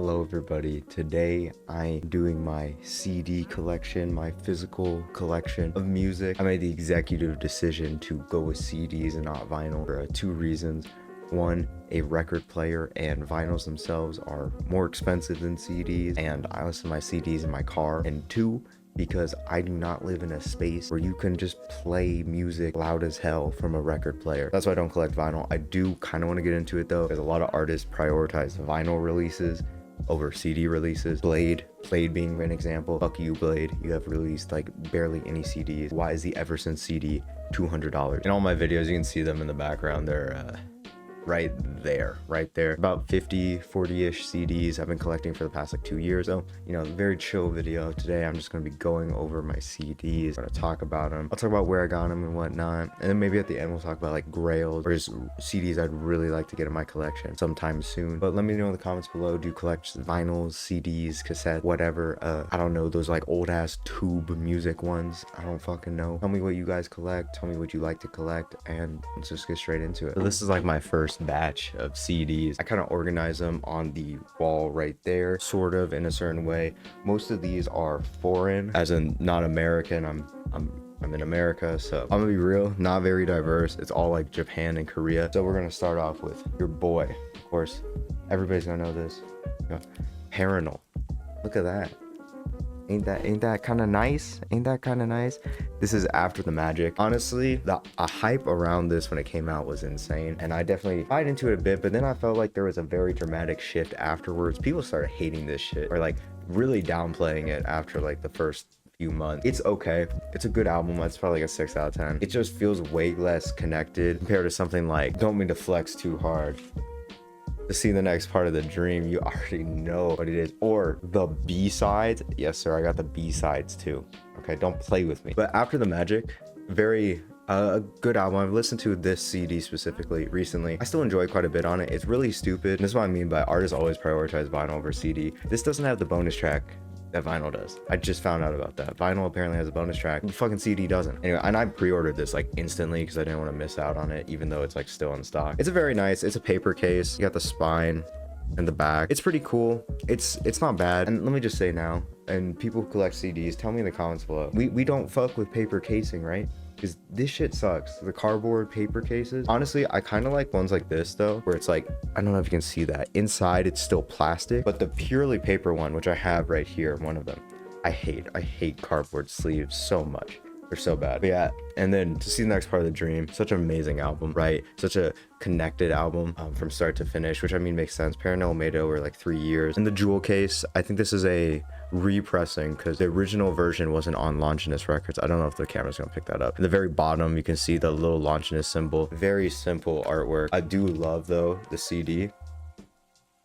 Hello everybody, today I'm doing my CD collection, my physical collection of music. I made the executive decision to go with CDs and not vinyl for two reasons. One, a record player and vinyls themselves are more expensive than CDs, and I listen to my CDs in my car. And two, because I do not live in a space where you can just play music loud as hell from a record player. That's why I don't collect vinyl. I do kind of want to get into it though, because a lot of artists prioritize vinyl releases over CD releases. Blade being an example. Fuck you, Blade. You have released like barely any CDs. Why is the Ever Since CD $200? In all my videos, you can see them in the background. They're right there. About 40-ish CDs I've been collecting for the past like 2 years. So, you know, very chill video. Today I'm just gonna be going over my CDs. I'm gonna talk about them. I'll talk about where I got them and whatnot. And then maybe at the end we'll talk about like grails or just CDs I'd really like to get in my collection sometime soon. But let me know in the comments below, do you collect vinyls, CDs, cassettes, whatever? I don't know, those like old ass tube music ones. I don't fucking know. Tell me what you guys collect. Tell me what you like to collect, and let's just get straight into it. So this is like my first batch of CDs. I kind of organize them on the wall right there, sort of in a certain way. Most of these are foreign, as in not American. I'm in America, so I'm gonna be real, not very diverse. It's all like Japan and Korea. So we're gonna start off with your boy. Of course, everybody's gonna know this. Parannoul. Look at that. Ain't that kind of nice? Ain't that kind of nice? This is after the magic. Honestly, the hype around this when it came out was insane, and I definitely bought into it a bit, but then I felt like there was a very dramatic shift afterwards. People started hating this shit, or like really downplaying it after like the first few months. It's okay. It's a good album. It's probably like a 6 out of 10. It just feels way less connected compared to something like, don't mean to flex too hard, to see the next part of the dream, you already know what it is. Or the B-sides. Yes sir, I got the B-sides too. Okay, don't play with me. But after the magic, very a good album. I've listened to this CD specifically recently. I still enjoy quite a bit on it. It's really stupid, and this is what I mean by artists always prioritize vinyl over CD. This doesn't have the bonus track that vinyl does. I just found out about that. Vinyl apparently has a bonus track, the fucking CD doesn't. Anyway, and I pre-ordered this like instantly because I didn't want to miss out on it, even though it's like still in stock. It's a very nice, it's a paper case. You got the spine and the back. It's pretty cool. It's not bad. And let me just say now, and people who collect CDs, tell me in the comments below, we don't fuck with paper casing, right? Because this shit sucks. The cardboard paper cases. Honestly, I kind of like ones like this though, where it's like, I don't know if you can see that. Inside it's still plastic, but the purely paper one, which I have right here, one of them, I hate cardboard sleeves so much. They're so bad. But yeah, and then to see the next part of the dream, such an amazing album, right? Such a connected album from start to finish, which I mean makes sense. Parannoul made it over like 3 years. In the jewel case, I think this is a repressing because the original version wasn't on Longines Records. I don't know if the camera's gonna pick that up. At the very bottom, you can see the little Longines symbol. Very simple artwork. I do love though the CD.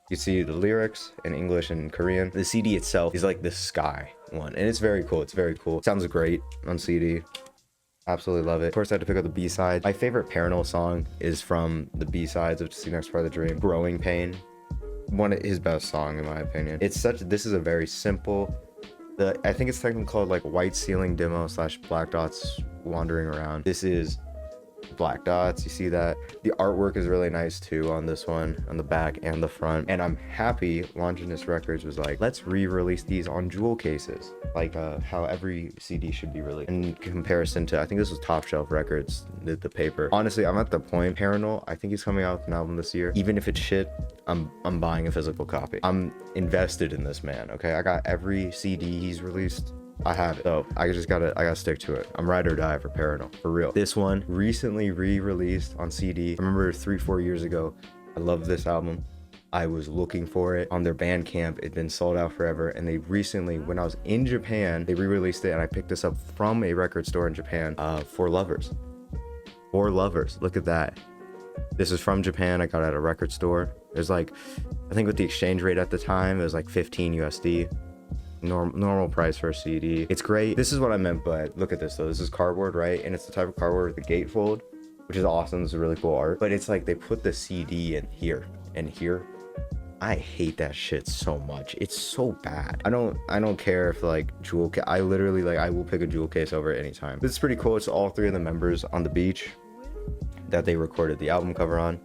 You see the lyrics in English and Korean. The CD itself is like the sky one, and it's very cool. It's very cool. It sounds great on CD. Absolutely love it. Of course, I had to pick up the B-side. My favorite Parannoul song is from the B-sides of To See Next Part of the Dream. Growing Pain. One of his best song in my opinion. This is a very simple, I think it's technically called like White Ceiling Demo / Black Dots Wandering Around. This is black dots, you see that. The artwork is really nice too on this one, on the back and the front, and I'm happy Longines Records was like, let's re-release these on jewel cases, like how every CD should be released. In comparison to, I think this was Top Shelf Records did the paper. Honestly, I'm at the point, Parannoul, I think he's coming out with an album this year. Even if it's shit, I'm buying a physical copy. I'm invested in this man, okay? I got every CD he's released. I have it, so I gotta stick to it. I'm ride or die for Parannoul, for real. This one recently re-released on CD. I remember 3-4 years ago, I loved this album. I was looking for it on their Bandcamp. It'd been sold out forever, and they recently, when I was in Japan, they re-released it, and I picked this up from a record store in Japan. For Lovers. Look at that. This is from Japan. I got it at a record store. There's like, I think with the exchange rate at the time, it was like 15 USD. Normal price for a CD. It's great. This is what I meant, but look at this though. This is cardboard, right? And it's the type of cardboard with the gatefold, which is awesome. This is really cool art. But it's like they put the CD in here and here. I hate that shit so much. It's so bad. I don't care if like jewel case. I literally like I will pick a jewel case over it anytime. This is pretty cool. It's all 3 of the members on the beach that they recorded the album cover on.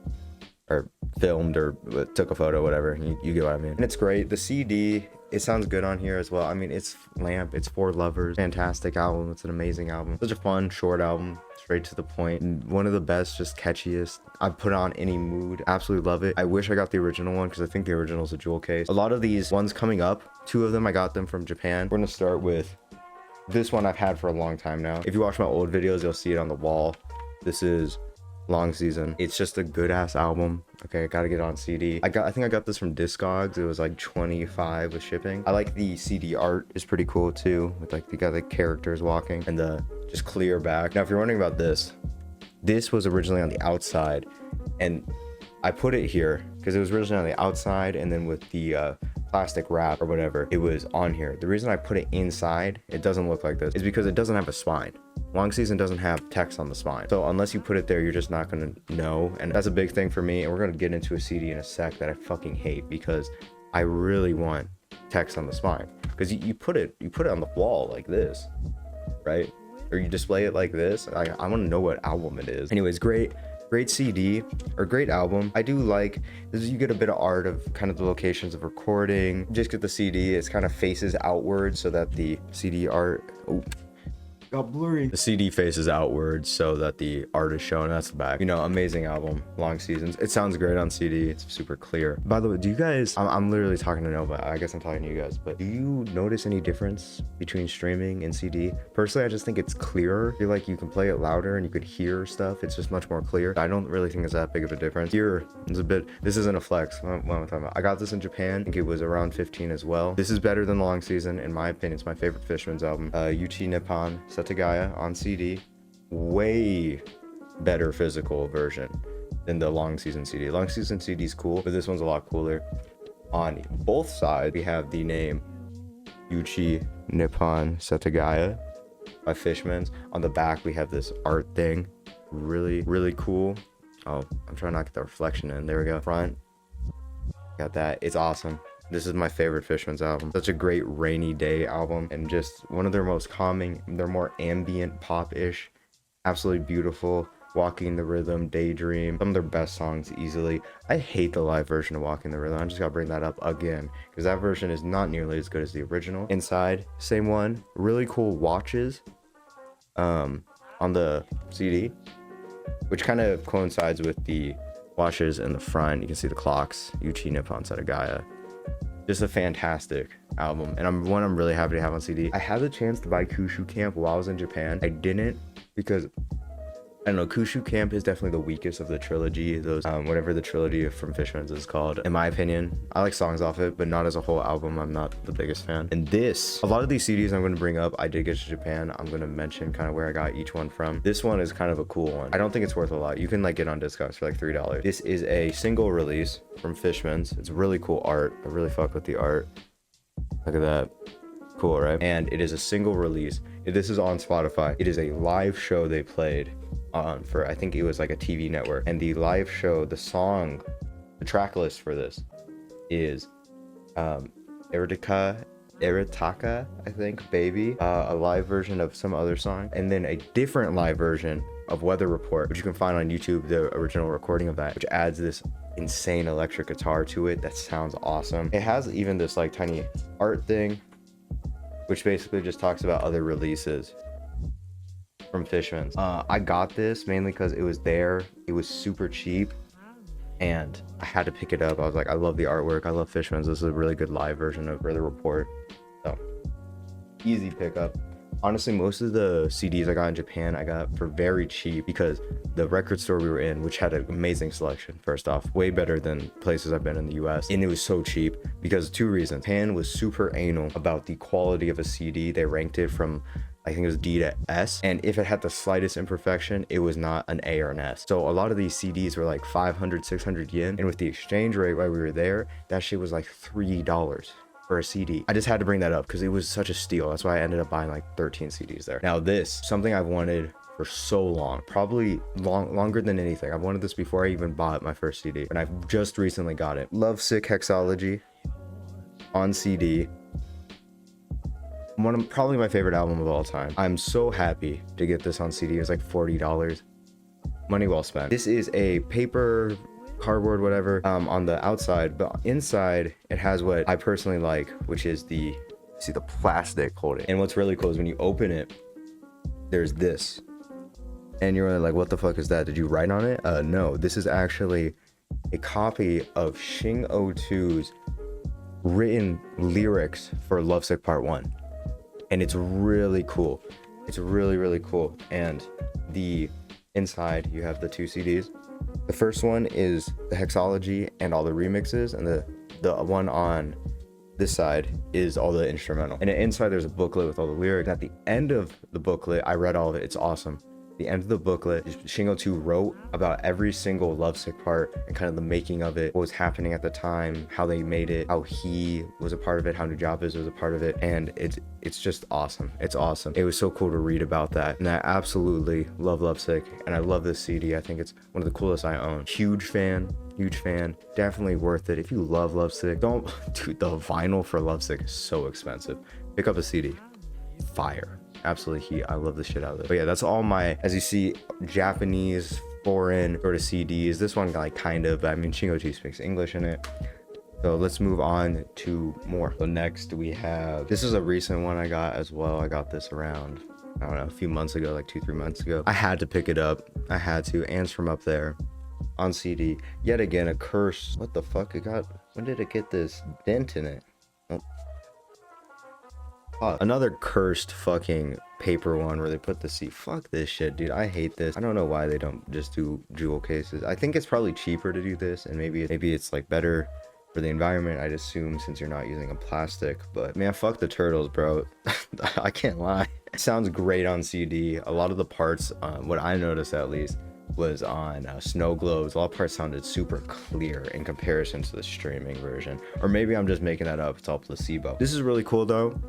or filmed or took a photo, whatever. You get what I mean. And it's great. The CD, it sounds good on here as well. I mean, it's Lamp, it's For Lovers, fantastic album. It's an amazing album. Such a fun, short album, straight to the point. And one of the best, just catchiest. I put on any mood. Absolutely love it. I wish I got the original one because I think the original is a jewel case. A lot of these ones coming up, 2 of them, I got them from Japan. We're gonna start with this one I've had for a long time now. If you watch my old videos, you'll see it on the wall. This is Long Season. It's just a good ass album. Okay, I gotta get it on CD. I think I got this from Discogs. It was like 25 with shipping. I like the CD art, is pretty cool too, with like you got the characters walking and the just clear back. Now if you're wondering about this was originally on the outside, and I put it here because it was originally on the outside, and then with the plastic wrap or whatever, it was on here. The reason I put it inside, it doesn't look like this, is because it doesn't have a spine. Long Season doesn't have text on the spine, so unless you put it there, you're just not gonna know. And that's a big thing for me, and we're gonna get into a CD in a sec that I fucking hate, because I really want text on the spine. Because you put it on the wall like this, right? Or you display it like this. I want to know what album it is. Anyways, great CD, or great album. I do like this. You get a bit of art of kind of the locations of recording. Just get the CD, it's kind of faces outward so that the CD art, got blurry. The CD faces outwards so that the art is shown. That's the back. You know, amazing album, Long Seasons. It sounds great on CD. It's super clear. By the way, do you guys, I'm literally talking to nobody. I guess I'm talking to you guys, but do you notice any difference between streaming and CD? Personally, I just think it's clearer. I feel like you can play it louder and you could hear stuff. It's just much more clear. I don't really think it's that big of a difference. Here, it's a bit, this isn't a flex. What am I talking about? I got this in Japan. I think it was around 15 as well. This is better than Long Season, in my opinion. It's my favorite Fishman's album. Uchi Nippon Setagaya on CD. Way better physical version than the Long Season CD. Long Season CD is cool, but this one's a lot cooler. On both sides, we have the name Uchi Nippon Setagaya by Fishman's. On the back, we have this art thing. Really, really cool. Oh, I'm trying not to get the reflection in. There we go. Front. Got that. It's awesome. This is my favorite Fishman's album. Such a great rainy day album, and just one of their most calming, they're more ambient pop-ish. Absolutely beautiful. Walking the Rhythm, Daydream, some of their best songs easily. I hate the live version of Walking the Rhythm. I just gotta bring that up again, because that version is not nearly as good as the original. Inside, same one. Really cool watches on the CD, which kind of coincides with the watches in the front. You can see the clocks. Uchi Nippon Setagaya. Just a fantastic album, and I'm really happy to have on CD. I had the chance to buy Kushu Camp while I was in Japan. I didn't, because I don't know, Kushu Camp is definitely the weakest of the trilogy. Those whatever the trilogy from Fishman's is called, in my opinion. I like songs off it, but not as a whole album. I'm not the biggest fan. And this, a lot of these CDs I'm going to bring up, I did get to Japan. I'm going to mention kind of where I got each one from. This one is kind of a cool one. I don't think it's worth a lot. You can like get on Discogs for like $3. This is a single release from Fishman's. It's really cool art. I really fuck with the art. Look at that. Cool, right? And it is a single release. This is on Spotify. It is a live show they played on for, I think it was like a TV network. And the live show, the song, the track list for this is Eritaka, I think, Baby, a live version of some other song, and then a different live version of Weather Report, which you can find on YouTube, the original recording of that, which adds this insane electric guitar to it that sounds awesome. It has even this like tiny art thing, which basically just talks about other releases from Fishman's. I got this mainly because it was there. It was super cheap, and I had to pick it up. I was like, I love the artwork. I love Fishman's. This is a really good live version of Weather Report. So, easy pickup. Honestly, most of the CDs I got in Japan, I got for very cheap, because the record store we were in, which had an amazing selection, first off, way better than places I've been in the US, and it was so cheap because of 2 reasons. Japan was super anal about the quality of a CD. They ranked it from, I think it was D to S, and if it had the slightest imperfection, it was not an A or an S. So a lot of these CDs were like 500, 600 yen, and with the exchange rate while we were there, that shit was like $3 for a CD. I just had to bring that up because it was such a steal. That's why I ended up buying like 13 CDs there. Now this, something I've wanted for so long, probably longer than anything. I've wanted this before I even bought my first CD, and I've just recently got it. Lovesick Hexology on CD. Probably my favorite album of all time. I'm so happy to get this on CD. It was like $40. Money well spent. This is a paper cardboard, whatever, on the outside, but inside it has what I personally like, which is the plastic holding. And what's really cool is when you open it, there's this, and you're like, what the fuck is that? Did you write on it? No, this is actually a copy of Shing 02's written lyrics for Lovesick Part 1, and it's really cool. It's really, really cool. And the inside, you have the 2 CDs. The first one is the Hexology and all the remixes, and the one on this side is all the instrumental. And inside there's a booklet with all the lyrics. At the end of the booklet, I read all of it. It's awesome. The end of the booklet, Shingo 2 wrote about every single Lovesick part and kind of the making of it, what was happening at the time, how they made it, how he was a part of it, how Nujabes was a part of it, and it's just awesome. It's awesome. It was so cool to read about that, and I absolutely love Lovesick, and I love this CD. I think it's one of the coolest I own. Huge fan. Definitely worth it. If you love Lovesick, dude, the vinyl for Lovesick is so expensive. Pick up a CD. Fire. Absolutely heat. I love the shit out of it. But yeah, that's all my, as you see, Japanese, foreign sort of CDs. This one, like, kind of, I mean, Shingo 2 speaks English in it. So let's move on to more. So next we have, this is a recent one I got as well. I got this around, I don't know, a few months ago, like 2-3 months ago. I had to pick it up. I had to. Ants from Up There on CD. Yet again, a curse. What the fuck? When did it get this dent in it? Another cursed fucking paper one where they put the C. Fuck this shit, dude. I hate this. I don't know why they don't just do jewel cases. I think it's probably cheaper to do this, and maybe it's like better for the environment, I'd assume, since you're not using a plastic. But man, fuck the turtles, bro. I can't lie. It sounds great on CD. A lot of the parts, what I noticed at least, was on Snow Globes. A lot of parts sounded super clear in comparison to the streaming version. Or maybe I'm just making that up. It's all placebo. This is really cool though.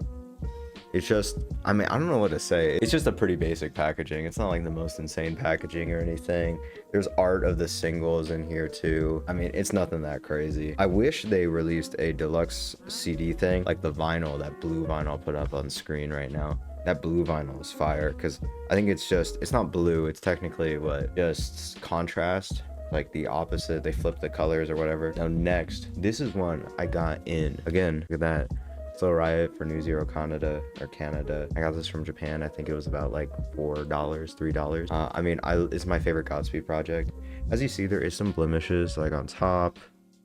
It's just, I mean, I don't know what to say. It's just a pretty basic packaging. It's not like the most insane packaging or anything. There's art of the singles in here too. I mean, it's nothing that crazy. I wish they released a deluxe CD thing, like the vinyl, that blue vinyl I'll put up on screen right now. That blue vinyl is fire, because I think it's not blue. It's technically just contrast, like the opposite. They flip the colors or whatever. Now next, this is one I got in. Again, look at that. Slow Riot for New Zero Canada. I got this from Japan. I think it was about like $4, $3. I mean, it's my favorite Godspeed project. As you see, there is some blemishes like on top.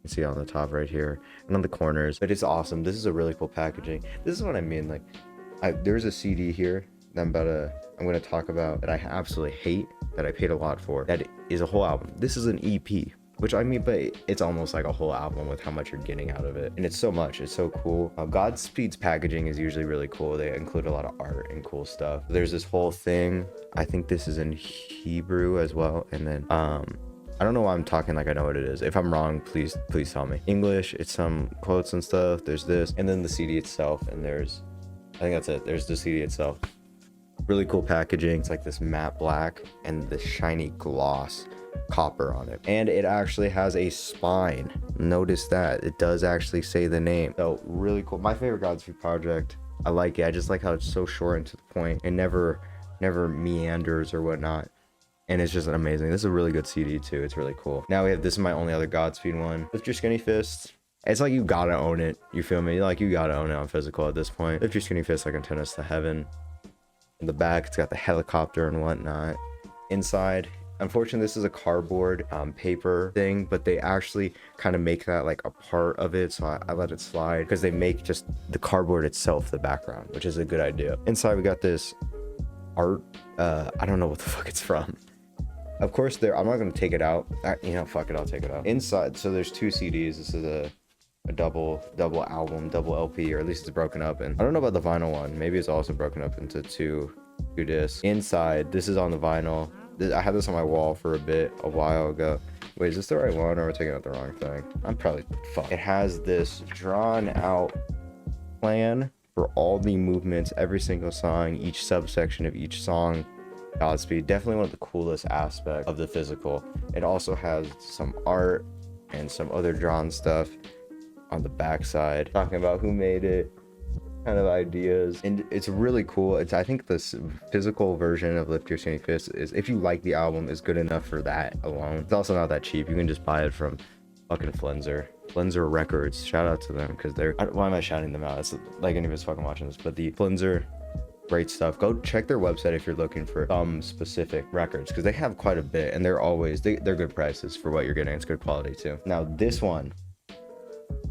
You see on the top right here and on the corners, but it's awesome. This is a really cool packaging. This is what I mean. Like, there's a CD here that I'm going to talk about that I absolutely hate, that I paid a lot for. That is a whole album. This is an EP. Which, I mean, but it's almost like a whole album with how much you're getting out of it. And it's so much. It's so cool. Godspeed's packaging is usually really cool. They include a lot of art and cool stuff. There's this whole thing. I think this is in Hebrew as well. And then, I don't know why I'm talking like I know what it is. If I'm wrong, please tell me. English, it's some quotes and stuff. There's this. And then the CD itself. And I think that's it. There's the CD itself. Really cool packaging. It's like this matte black and this shiny gloss copper on it, and it actually has a spine. Notice that it does actually say the name. So really cool. My favorite Godspeed project. I like it. I just like how it's so short and to the point, and never meanders or whatnot, and it's just amazing. This is a really good CD too. It's really cool. Now this is my only other Godspeed one. Lift Your Skinny Fist. It's like you gotta own it. You feel me? Like you gotta own it on physical at this point. Lift Your Skinny Fist, I can turn us to heaven. In the back, it's got the helicopter and whatnot. Inside, unfortunately, this is a cardboard paper thing, but they actually kind of make that like a part of it, so I let it slide, because they make just the cardboard itself the background, which is a good idea. Inside, we got this art. I don't know what the fuck it's from. Of course, I'm not going to take it out. Fuck it, I'll take it out. Inside, so there's 2 CDs. This is a double album, double LP, or at least it's broken up. And I don't know about the vinyl one. Maybe it's also broken up into two discs. Inside, this is on the vinyl. I had this on my wall for a while ago. Wait, is this the right one, or am I taking out the wrong thing? I'm probably fucked. It has this drawn out plan for all the movements, every single song, each subsection of each song. Godspeed, definitely one of the coolest aspects of the physical. It also has some art and some other drawn stuff on the back side, talking about who made it, kind of ideas, and it's really cool. I think this physical version of Lift Your Skinny Fist is, if you like the album, is good enough for that alone. It's also not that cheap. You can just buy it from fucking Flenser Records. Shout out to them, because why am I shouting them out? It's like anybody's fucking watching this, but the Flenser, great stuff. Go check their website if you're looking for some specific records, because they have quite a bit, and they're good prices for what you're getting. It's good quality too. Now this one,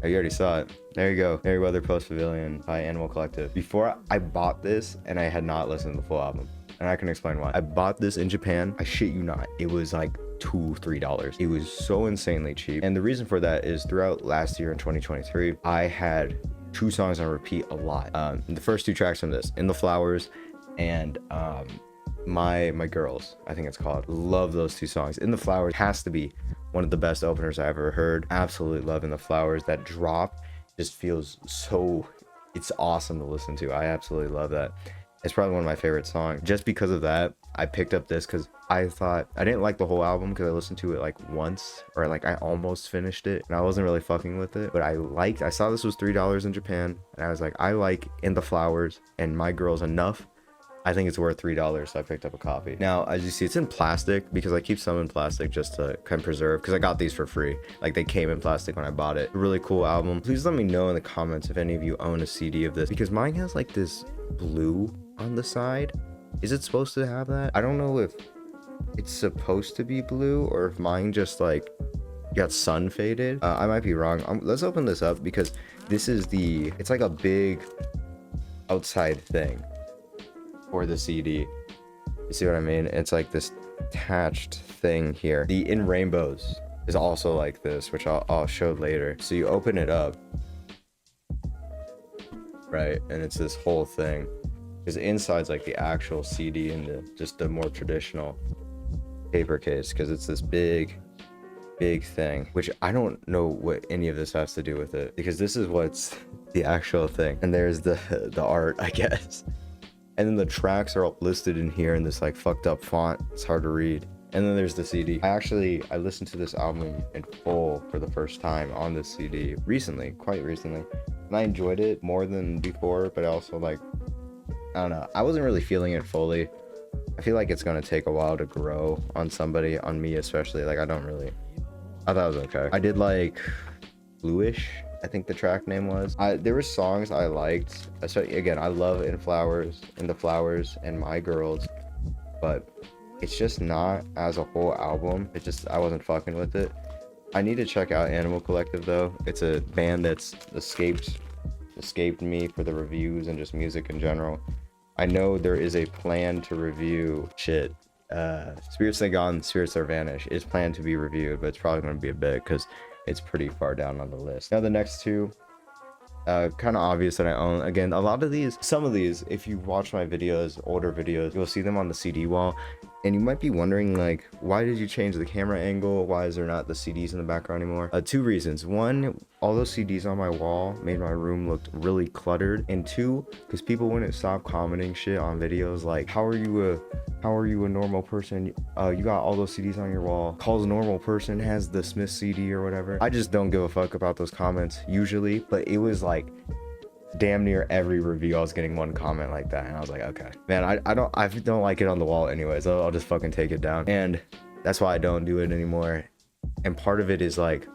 oh, you already saw it. There you go. Merryweather Post Pavilion by Animal Collective. Before I bought this, and I had not listened to the full album, and I can explain why. I bought this in Japan. I shit you not. It was like $2-3. It was so insanely cheap. And the reason for that is throughout last year in 2023, I had 2 songs on repeat a lot. The first 2 tracks from this, In the Flowers and my Girls, I think it's called. Love those 2 songs. In the Flowers has to be one of the best openers I ever heard. Absolutely love In the Flowers. That drop just feels so, it's awesome to listen to. I absolutely love that. It's probably one of my favorite songs. Just because of that, I picked up this, because I thought, I didn't like the whole album because I listened to it like once, or like I almost finished it, and I wasn't really fucking with it. But I saw this was $3 in Japan, and I was like, I like In the Flowers and My Girls enough. I think it's worth $3, so I picked up a copy. Now, as you see, it's in plastic, because I keep some in plastic just to kind of preserve, because I got these for free. Like, they came in plastic when I bought it. A really cool album. Please let me know in the comments if any of you own a CD of this, because mine has like this blue on the side. Is it supposed to have that? I don't know if it's supposed to be blue, or if mine just like got sun faded. I might be wrong. Let's open this up, because this is it's like a big outside thing for the CD. You see what I mean? It's like this attached thing here. The In Rainbows is also like this, which I'll show later. So you open it up, right, and it's this whole thing, because inside's like the actual CD and just the more traditional paper case, because it's this big thing, which I don't know what any of this has to do with it, because this is what's the actual thing, and there's the art, I guess. And then the tracks are all listed in here in this like fucked up font. It's hard to read. And then there's the CD. I listened to this album in full for the first time on this CD quite recently. And I enjoyed it more than before, but I also like, I don't know. I wasn't really feeling it fully. I feel like it's gonna take a while to grow on somebody, on me especially. Like, I thought it was okay. I did like Bluish, I think the track name was. There were songs I liked. Again, I love In the Flowers and My Girls, but it's just not as a whole album. I wasn't fucking with it. I need to check out Animal Collective though. It's a band that's escaped me for the reviews and just music in general. I know there is a plan to review Spirits They Gone, Spirits Are Vanished is planned to be reviewed, but it's probably going to be a bit, because it's pretty far down on the list. Now the next 2, kind of obvious that I own. Again, some of these, if you watch my older videos, you'll see them on the CD wall, and you might be wondering, like, why did you change the camera angle? Why is there not the CDs in the background anymore? 2 reasons. 1, all those CDs on my wall made my room look really cluttered, and 2, because people wouldn't stop commenting shit on videos like, how are you a normal person? You got all those CDs on your wall. Calls a normal person, has the Smith CD or whatever. I just don't give a fuck about those comments usually, but it was like damn near every review I was getting one comment like that, and I was like, okay, man, I don't like it on the wall anyways. I'll just fucking take it down, and that's why I don't do it anymore. And part of it is like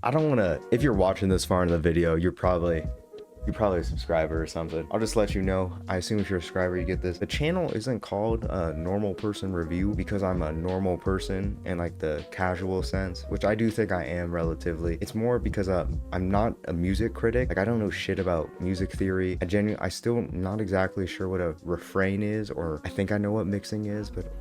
I don't want to, if you're watching this far in the video, you're probably a subscriber or something. I'll just let you know. I assume if you're a subscriber, you get this. The channel isn't called a normal person review because I'm a normal person in like the casual sense, which I do think I am relatively. It's more because I'm not a music critic. Like, I don't know shit about music theory. I still not exactly sure what a refrain is, or I think I know what mixing is, but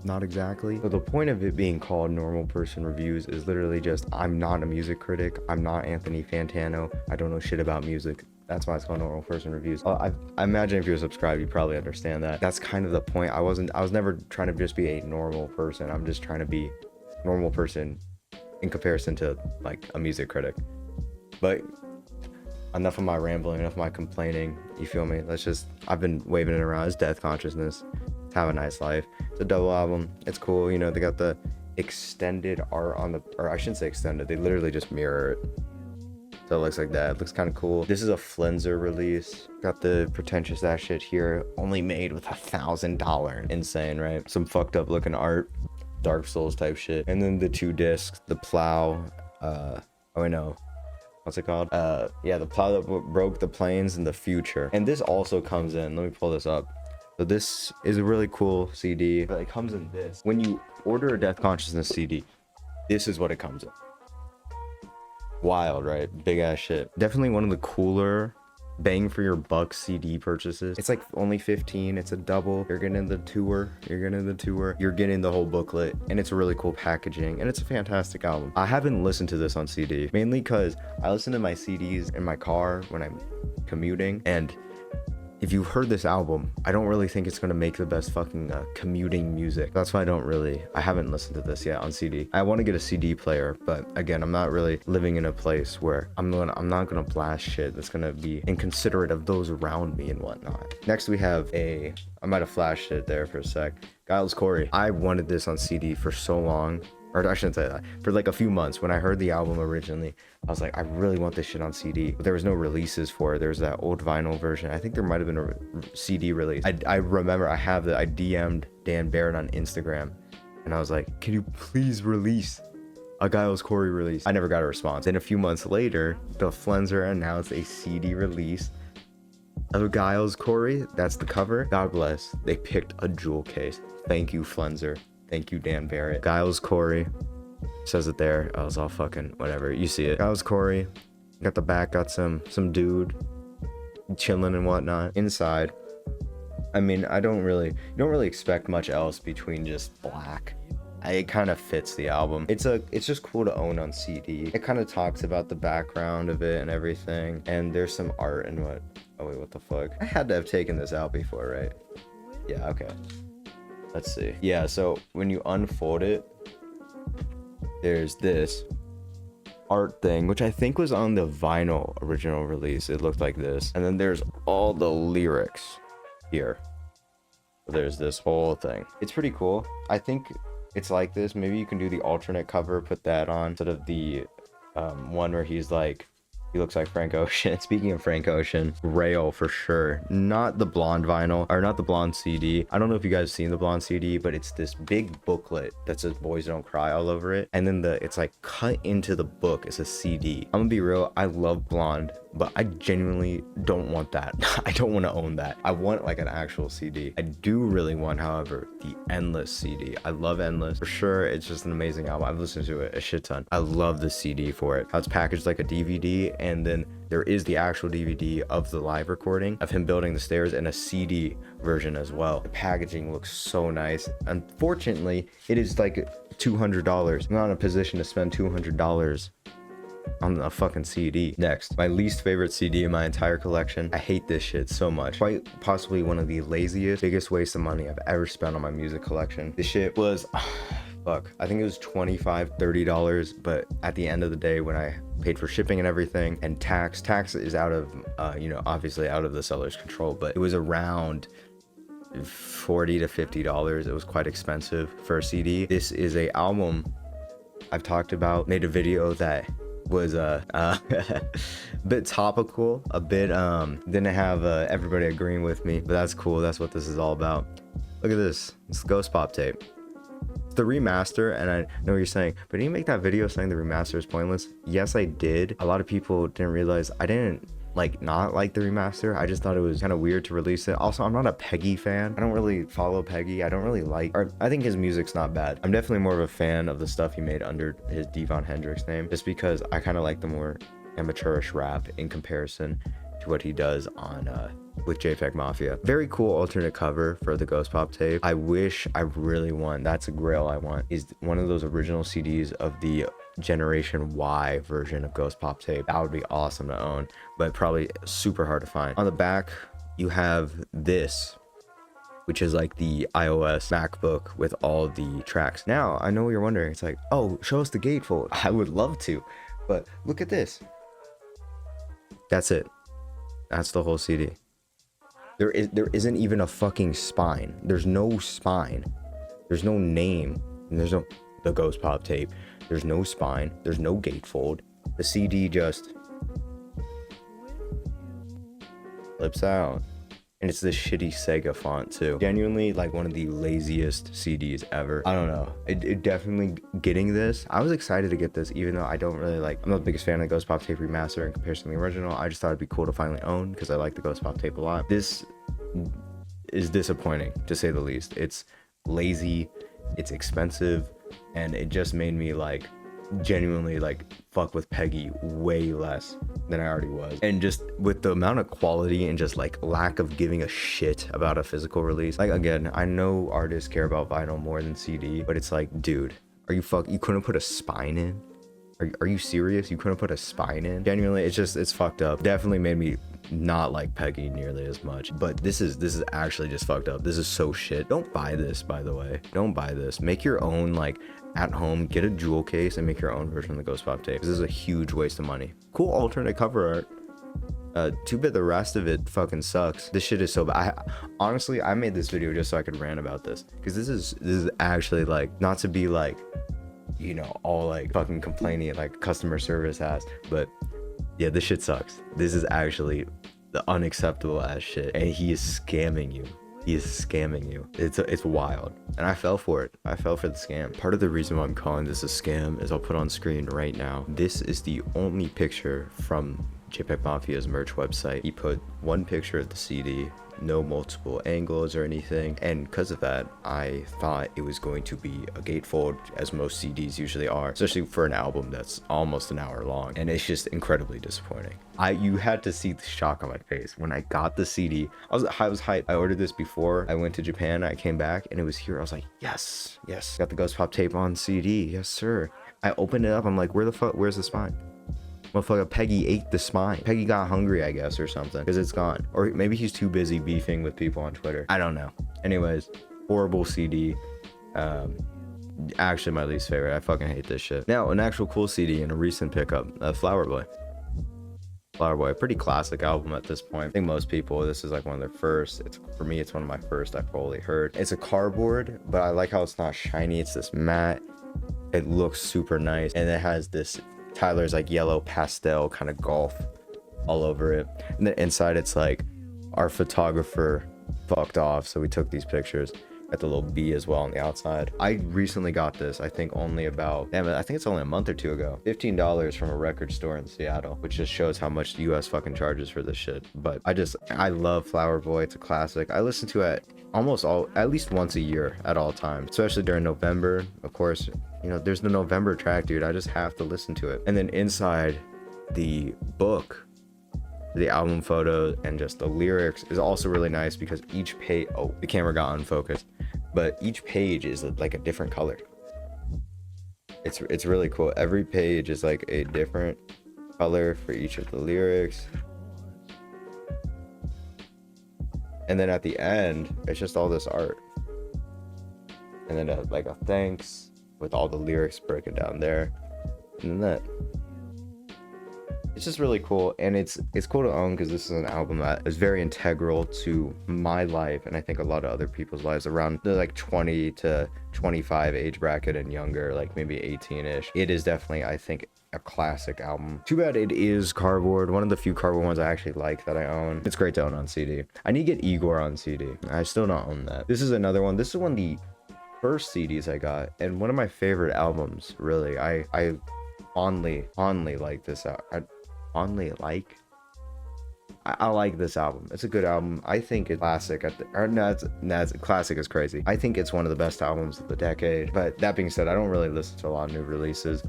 not exactly. So the point of it being called normal person reviews is literally just, I'm not a music critic. I'm not Anthony Fantano. I don't know shit about music. That's why it's called normal person reviews. I imagine if you're subscribed, you probably understand that. That's kind of the point. I was never trying to just be a normal person. I'm just trying to be a normal person in comparison to like a music critic. But enough of my rambling, enough of my complaining. You feel me? I've been waving it around. It's Death Consciousness. Have a Nice Life. It's a double album. It's cool. You know, they got the extended art on or I shouldn't say extended. They literally just mirror it. So it looks like that. It looks kind of cool. This is a Flenser release. Got the pretentious ass shit here. Only made with $1,000. Insane, right? Some fucked up looking art. Dark Souls type shit. And then the 2 discs. The Plow. Oh, I know. What's it called? Yeah, The Plow That Broke the Plains and The Future. And this also comes in. Let me pull this up. So this is a really cool CD. But it comes in this. When you order a Death Consciousness CD, this is what it comes in. Wild, right? Big ass shit. Definitely one of the cooler bang for your buck CD purchases. It's like only 15. It's a double. You're getting the tour. You're getting the whole booklet, and it's a really cool packaging, and it's a fantastic album. I haven't listened to this on CD, mainly because I listen to my CDs in my car when I'm commuting, and if you've heard this album, I don't really think it's gonna make the best fucking commuting music. That's why I haven't listened to this yet on CD. I want to get a CD player, but again, I'm not really living in a place where I'm not gonna blast shit that's gonna be inconsiderate of those around me and whatnot. Next we have I might have flashed it there for a sec. Giles Corey. I wanted this on CD for so long. Or I shouldn't say that. For like a few months, when I heard the album originally, I was like, I really want this shit on CD. But there was no releases for it. There was that old vinyl version. I think there might have been a CD release. I remember I DM'd Dan Barrett on Instagram, and I was like, can you please release a Giles Corey release? I never got a response. Then a few months later, the Flenser announced a CD release of Giles Corey. That's the cover. God bless. They picked a jewel case. Thank you, Flenser. Thank you, Dan Barrett. Giles Corey. Says it there. I was all fucking whatever. You see it. Giles Corey. Got the back. Got some dude chilling and whatnot. Inside, I mean, you don't really expect much else between just black. It kind of fits the album. It's just cool to own on CD. It kind of talks about the background of it and everything. And there's some art and what. Oh wait, what the fuck? I had to have taken this out before, right? Yeah, okay. Let's see. Yeah, so when you unfold it, there's this art thing, which I think was on the vinyl original release. It looked like this. And then there's all the lyrics here. There's this whole thing. It's pretty cool. I think it's like this. Maybe you can do the alternate cover, put that on instead of the one where he looks like Frank Ocean. Speaking of Frank Ocean, Rail for sure. Not the blonde vinyl, or not the blonde CD. I don't know if you guys have seen the blonde CD, but it's this big booklet that says Boys Don't Cry all over it. And then it's like cut into the book. It's a CD. I'm gonna be real, I love blonde, but I genuinely don't want that. I don't want to own that. I want like an actual CD. I do really want, however, the Endless CD. I love Endless. For sure, it's just an amazing album. I've listened to it a shit ton. I love the CD for it. How it's packaged like a DVD, and then there is the actual DVD of the live recording of him building the stairs and a CD version as well. The packaging looks so nice. Unfortunately, it is like $200. I'm not in a position to spend $200 on a fucking CD. Next, my least favorite CD in my entire collection. I hate this shit so much. Quite possibly one of the laziest, biggest waste of money I've ever spent on my music collection. This shit was, fuck, I think it was $25, $30, but at the end of the day, when I paid for shipping and everything, and tax is out of, obviously out of the seller's control, but it was around $40 to $50. It was quite expensive for a CD. This is a album I've talked about, made a video that was a bit topical, a bit didn't have everybody agreeing with me, but that's cool. That's what this is all about. Look at this. It's the Ghost Pop tape. It's the remaster, and I know what you're saying, but didn't you make that video saying the remaster is pointless? Yes, I did. A lot of people didn't realize I didn't not like the remaster. I just thought it was kind of weird to release it. Also, I'm not a Peggy fan. I don't really follow Peggy. I don't really I think his music's not bad. I'm definitely more of a fan of the stuff he made under his Devon Hendrix name, just because I kind of like the more amateurish rap in comparison to what he does on with JPEG Mafia. Very cool alternate cover for the Ghost Pop tape. I really want, that's a grail I want, is one of those original CDs of the Generation Y version of Ghost Pop tape. That would be awesome to own, but probably super hard to find. On the back, you have this, which is like the iOS MacBook with all the tracks. Now, I know what you're wondering. It's like, oh, show us the gatefold. I would love to, but look at this. That's it. That's the whole CD. There isn't even a fucking spine. There's no spine. There's no name. And there's no the Ghost Pop tape. There's no spine. There's no gatefold. The CD just flips out. And it's this shitty Sega font too. Genuinely like one of the laziest CDs ever. I don't know. It definitely getting this. I was excited to get this even though I don't really like, I'm not the biggest fan of Ghost Pop Tape Remaster in comparison to the original. I just thought it'd be cool to finally own because I like the Ghost Pop Tape a lot. This is disappointing to say the least. It's lazy, it's expensive, and it just made me like genuinely like fuck with Peggy way less than I already was. And just with the amount of quality and just like lack of giving a shit about a physical release, like again, I know artists care about vinyl more than CD, but it's like, dude, you couldn't put a spine in? Are you serious? You couldn't put a spine in? Genuinely, it's fucked up. Definitely made me not like Peggy nearly as much. But this is actually just fucked up. This is so shit. Don't buy this, by the way. Don't buy this. Make your own, like, at home, get a jewel case and make your own version of the Ghost Pop tape. This is a huge waste of money. Cool alternate cover art. Too bad the rest of it fucking sucks. This shit is so bad. Honestly, I made this video just so I could rant about this, because this is actually like, not to be like, you know, all like fucking complaining like customer service has, but yeah, this shit sucks. This is actually the unacceptable ass shit, and he is scamming you. He is scamming you. It's wild, and I fell for it. I fell for the scam. Part of the reason why I'm calling this a scam is I'll put on screen right now. This is the only picture from JPEG Mafia's merch website. He put one picture of the CD, no multiple angles or anything, and because of that, I thought it was going to be a gatefold, as most CDs usually are, especially for an album that's almost an hour long, and it's just incredibly disappointing. You had to see the shock on my face when I got the CD. I was hyped. I ordered this before I went to Japan. I came back and it was here. I was like, yes, got the Ghost Pop tape on CD, yes sir. I opened it up. I'm like, where's the spine? Motherfucker, Peggy ate the spine. Peggy got hungry, I guess, or something, because it's gone. Or maybe he's too busy beefing with people on Twitter. I don't know. Anyways, horrible CD. Actually my least favorite. I fucking hate this shit. Now, an actual cool CD and a recent pickup, Flower Boy. Flower Boy, a pretty classic album at this point. I think most people, this is like one of their first. For me, it's one of my first I've probably heard. It's a cardboard, but I like how it's not shiny. It's this matte. It looks super nice, and it has this Tyler's like yellow pastel kind of golf all over it, and then inside it's like, our photographer fucked off, so we took these pictures. Got the little B as well on the outside. I recently got this, I think only about, I think it's only a month or two ago. $15 from a record store in Seattle, which just shows how much the US fucking charges for this shit. But I love Flower Boy. It's a classic. I listen to it at least once a year at all times, especially during November. Of course, you know, there's the November track, dude. I just have to listen to it. And then inside the book, the album photo and just the lyrics is also really nice, because each page, oh, the camera got unfocused, but each page is like a different color. It's really cool. Every page is like a different color for each of the lyrics. And then at the end, it's just all this art. And then like a thanks with all the lyrics broken down there. And then that. It's just really cool, and it's cool to own, because this is an album that is very integral to my life, and I think a lot of other people's lives around the like 20 to 25 age bracket and younger, like maybe 18-ish. It is definitely, I think, a classic album. Too bad it is cardboard. One of the few cardboard ones I actually like that I own. It's great to own on CD. I need to get Igor on CD. I still don't own that. This is another one. This is one of the first CDs I got, and one of my favorite albums, really. I fondly like this out. I like this album. It's a good album. I think it's classic classic is crazy. I think it's one of the best albums of the decade. But that being said, I don't really listen to a lot of new releases.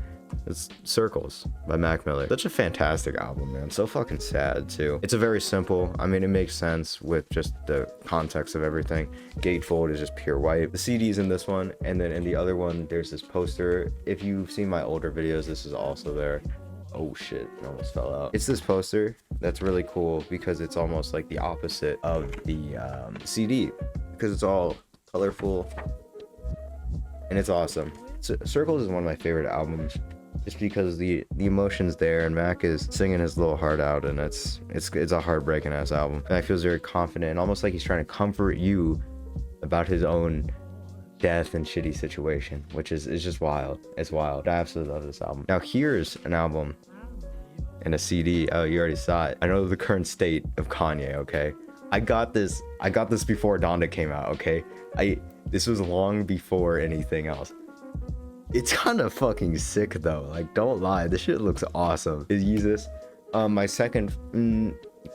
It's Circles by Mac Miller. Such a fantastic album, man. So fucking sad too. It's a very simple, I mean, it makes sense with just the context of everything. Gatefold is just pure white. The CD's in this one, and then in the other one, there's this poster. If you've seen my older videos, this is also there. Oh shit, it almost fell out. It's this poster that's really cool, because it's almost like the opposite of the CD, because it's all colorful and it's awesome. Circles is one of my favorite albums, just because the emotion's there, and Mac is singing his little heart out, and it's a heartbreaking ass album. And I feel very confident, almost like he's trying to comfort you about his own death and shitty situation, which is just wild. It's wild. I absolutely love this album. Now here's an album, and a CD. Oh, you already saw it. I know the current state of Kanye, okay? I got this before Donda came out, okay? This was long before anything else. It's kind of fucking sick though. Like, don't lie, this shit looks awesome. Is Yeezus. My second,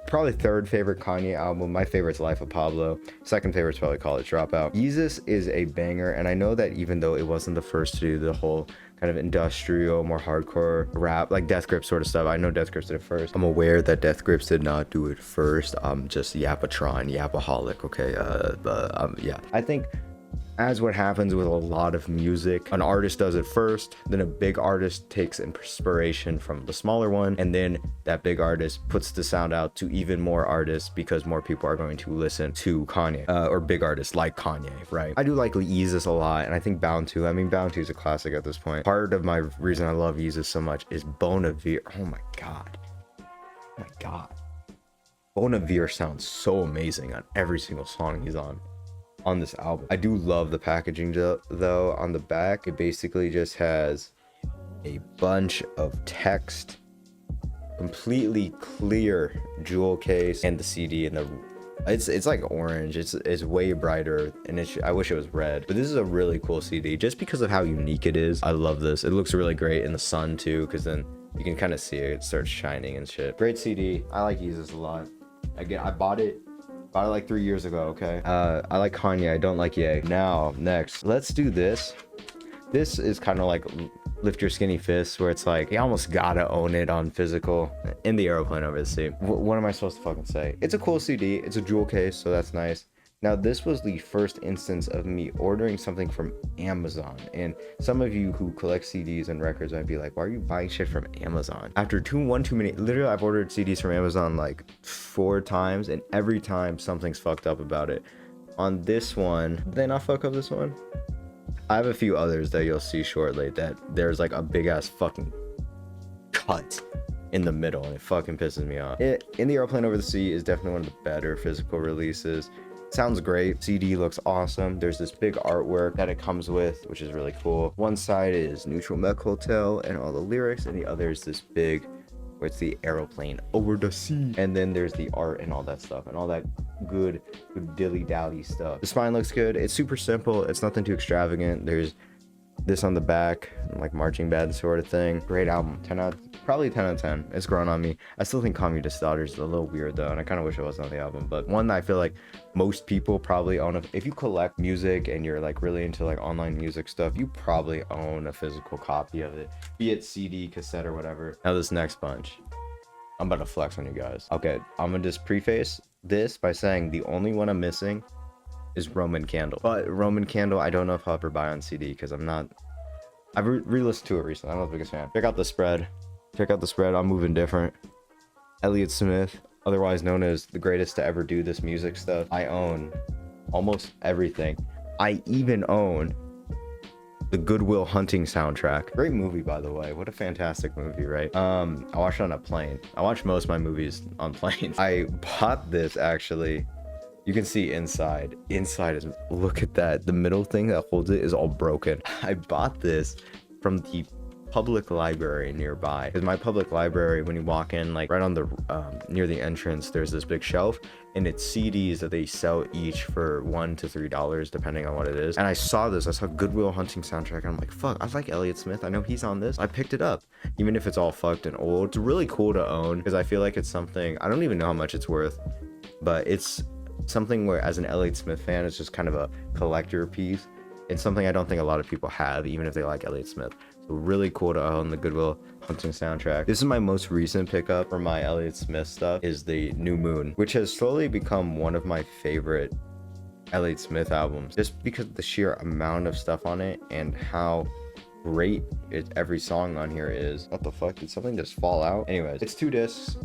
probably third favorite Kanye album. My favorite's Life of Pablo. Second favorite's probably College Dropout. Yeezus is a banger, and I know that even though it wasn't the first to do the whole kind of industrial, more hardcore rap, like Death Grips sort of stuff. I know Death Grips did it first. I'm aware that Death Grips did not do it first. I'm just Yapatron, Yapaholic, okay? Yeah. I think as what happens with a lot of music, an artist does it first, then a big artist takes inspiration from the smaller one, and then that big artist puts the sound out to even more artists because more people are going to listen to Kanye, or big artists like Kanye, right? I do like Yeezus a lot, and I think Bound to. I mean, Bound to is a classic at this point. Part of my reason I love Yeezus so much is Bonavir. Oh my god. Oh my god. Bonavir sounds so amazing on every single song he's on this album. I do love the packaging though. On the back, it basically just has a bunch of text, completely clear jewel case, and the CD, and it's like orange. It's way brighter, and I wish it was red, but this is a really cool CD just because of how unique it is. I love this. It looks really great in the sun too, because then you can kind of see it starts shining and shit. Great CD. I like Yeezus a lot. Again, I bought it like 3 years ago, okay? I like Kanye, I don't like Ye. Now, next, let's do this. This is kind of like Lift Your Skinny Fists, where it's like, you almost gotta own it on physical. In the Aeroplane Over the Sea. What am I supposed to fucking say? It's a cool CD, it's a jewel case, so that's nice. Now, this was the first instance of me ordering something from Amazon. And some of you who collect CDs and records might be like, why are you buying shit from Amazon? After too many, literally I've ordered CDs from Amazon like 4 times, and every time something's fucked up about it. On this one, did they not fuck up this one? I have a few others that you'll see shortly that there's like a big ass fucking cut in the middle, and it fucking pisses me off. In the Airplane Over the Sea is definitely one of the better physical releases. Sounds great. CD looks awesome. There's this big artwork that it comes with, which is really cool. One side is Neutral Mech Hotel and all the lyrics, and the other is this big, where it's the aeroplane over the sea. And then there's the art and all that stuff, and all that good dilly-dally stuff. The spine looks good. It's super simple. It's nothing too extravagant. There's this on the back, like marching band sort of thing. Great album. Probably 10 out of 10. It's grown on me. I still think Communist Daughters is a little weird though, and I kind of wish it wasn't on the album, but one that I feel like most people probably own. If you collect music and you're like really into like online music stuff, you probably own a physical copy of it, be it CD, cassette, or whatever. Now this next bunch, I'm about to flex on you guys. Okay, I'm gonna just preface this by saying the only one I'm missing is Roman Candle. But Roman Candle, I don't know if I'll ever buy on CD because I've re-listened to it recently. I'm not the biggest fan. Check out the spread. I'm moving different. Elliot Smith, otherwise known as the greatest to ever do this music stuff. I own almost everything. I even own the Good Will Hunting soundtrack. Great movie, by the way. What a fantastic movie, right? I watched it on a plane. I watch most of my movies on planes. I bought this actually. You can see inside is, look at that. The middle thing that holds it is all broken. I bought this from the public library nearby, because my public library, when you walk in, like right on the near the entrance, there's this big shelf, and it's CDs that they sell each for $1 to $3 depending on what it is. And I saw Good Will Hunting soundtrack, and I'm like, fuck, I like Elliot Smith, I know he's on this. I picked it up, even if it's all fucked and old. It's really cool to own because I feel like it's something, I don't even know how much it's worth, but it's something where, as an Elliot Smith fan, it's just kind of a collector piece. It's something I don't think a lot of people have, even if they like Elliot Smith. So really cool to own the Good Will Hunting soundtrack. This is my most recent pickup for my Elliot Smith stuff, is the New Moon, which has slowly become one of my favorite Elliot Smith albums, just because of the sheer amount of stuff on it and how great every song on here is. What the fuck, did something just fall out? Anyways, it's 2 discs.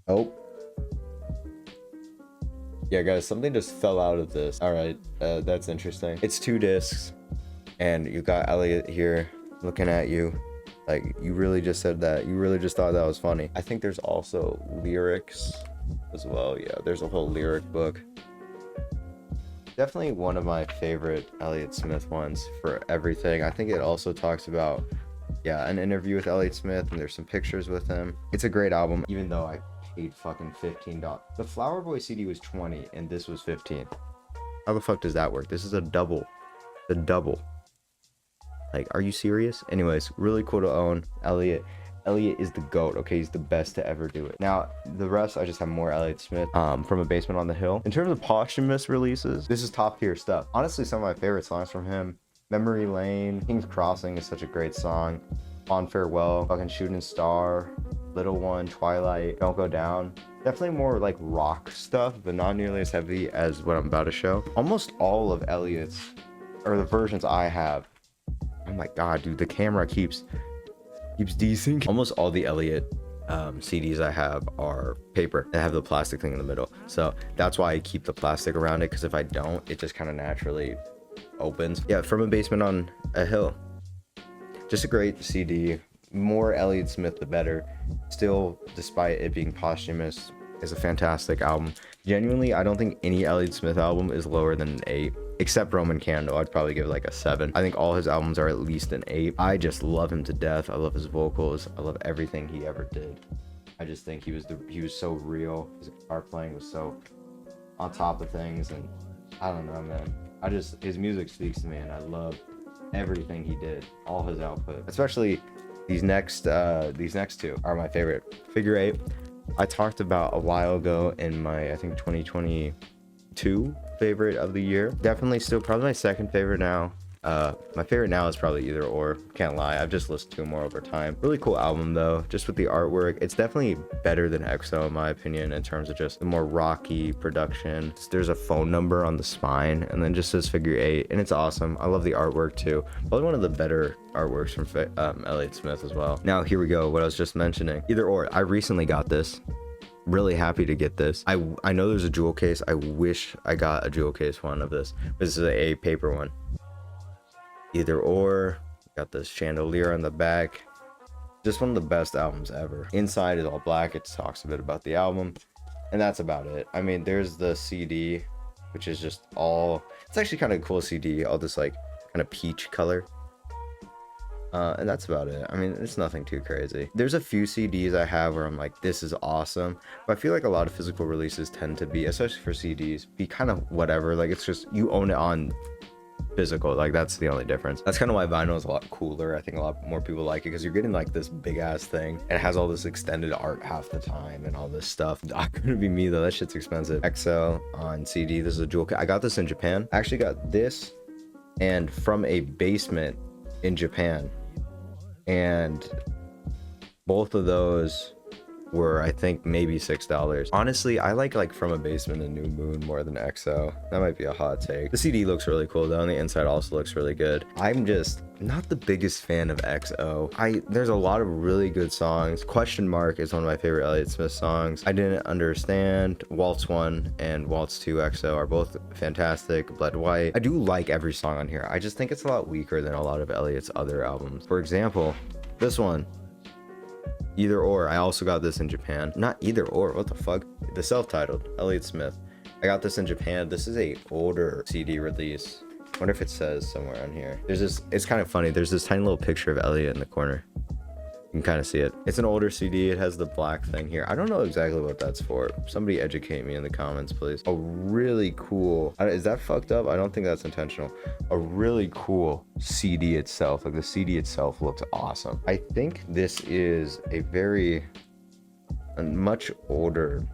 Oh. Yeah, guys, something just fell out of this. All right, that's interesting. It's 2 discs, and you got Elliot here looking at you like you really just said that. You really just thought that was funny. I think there's also lyrics as well. Yeah, there's a whole lyric book. Definitely one of my favorite Elliot Smith ones for everything. I think it also talks about Yeah, an interview with Elliot Smith, and there's some pictures with him. It's a great album, even though I paid fucking $15. The Flower Boy CD was 20 and this was 15. How the fuck does that work? This is a double. The double. Like, are you serious? Anyways, really cool to own. Elliot is the GOAT, okay? He's the best to ever do it. Now, the rest, I just have more Elliot Smith from A Basement on the Hill. In terms of posthumous releases, this is top tier stuff. Honestly, some of my favorite songs from him: Memory Lane, King's Crossing is such a great song. On Farewell, fucking Shooting Star, Little One, Twilight, Don't Go Down. Definitely more like rock stuff, but not nearly as heavy as what I'm about to show. Almost all of Elliot's, or the versions I have, oh my god, dude, the camera keeps desync. Almost all the Elliot CDs I have are paper. They have the plastic thing in the middle, so that's why I keep the plastic around it, because if I don't, it just kind of naturally opens. Yeah, From a Basement on a Hill, just a great CD. More Elliot Smith the better. Still, despite it being posthumous, is a fantastic album. Genuinely, I don't think any Elliot Smith album is lower than an 8, except Roman Candle. I'd probably give it like a 7. I think all his albums are at least an 8. I just love him to death. I love his vocals. I love everything he ever did. I just think he was so real. His guitar playing was so on top of things, and I don't know, man. His music speaks to me, and I love everything he did, all his output. Especially these next two are my favorite. Figure 8, I talked about a while ago in my, I think, 2022 favorite of the year. Definitely still probably my second favorite now. My favorite now is probably Either Or. Can't lie, I've just listened to more over time. Really cool album though, just with the artwork. It's definitely better than EXO in my opinion, in terms of just the more rocky production. There's a phone number on the spine, and then just says Figure 8, and it's awesome. I love the artwork too. Probably one of the better artworks from Elliot Smith as well. Now here we go, what I was just mentioning. Either Or, I recently got this. Really happy to get this. I know there's a jewel case. I wish I got a jewel case one of this. This is a paper one. Either Or, got this chandelier on the back. Just one of the best albums ever. Inside is all black. It talks a bit about the album, and that's about it. I mean, there's the CD, which is just all, it's actually kind of a cool CD, all this like kind of peach color. And that's about it. I mean, it's nothing too crazy. There's a few CDs I have where I'm like, this is awesome, but I feel like a lot of physical releases tend to be, especially for CDs, be kind of whatever. Like, it's just, you own it on physical, like that's the only difference. That's kind of why vinyl is a lot cooler. I think a lot more people like it because you're getting like this big ass thing, and it has all this extended art half the time and all this stuff. Not gonna be me though, that shit's expensive. XL on CD. This is a jewel. I got this in Japan. I actually got this and From a Basement in Japan, and both of those were, I think, maybe $6. Honestly, I like From a Basement and New Moon more than EXO. That might be a hot take. The CD looks really cool though, and the inside also looks really good. I'm just not the biggest fan of EXO. There's a lot of really good songs. Question Mark is one of my favorite Elliot Smith songs. I Didn't Understand, Waltz 1 and Waltz 2 EXO are both fantastic. Blood White. I do like every song on here. I just think it's a lot weaker than a lot of Elliot's other albums. For example, this one, Either Or. I also got this in Japan. Not Either Or, what the fuck? The self-titled, Elliot Smith. I got this in Japan. This is a older CD release. I wonder if it says somewhere on here. There's this, it's kind of funny. There's this tiny little picture of Elliot in the corner. You can kind of see it. It's an older CD. It has the black thing here. I don't know exactly what that's for. Somebody educate me in the comments, please. A really cool, is that fucked up? I don't think that's intentional. A really cool CD itself. Like the CD itself looks awesome. I think this is a much older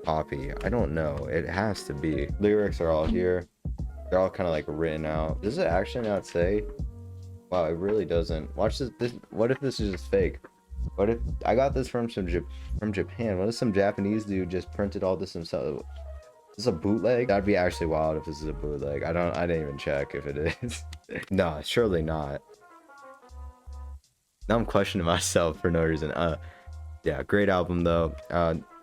copy. I don't know. It has to be. Lyrics are all here. They're all kind of like written out. Does it actually not say? Wow, it really doesn't. Watch this. What if this is just fake? What if I got this from Japan? What if some Japanese dude just printed all this himself? Is this a bootleg? That'd be actually wild if this is a bootleg. I didn't even check if it is. No, surely not. Now I'm questioning myself for no reason. Yeah, great album though.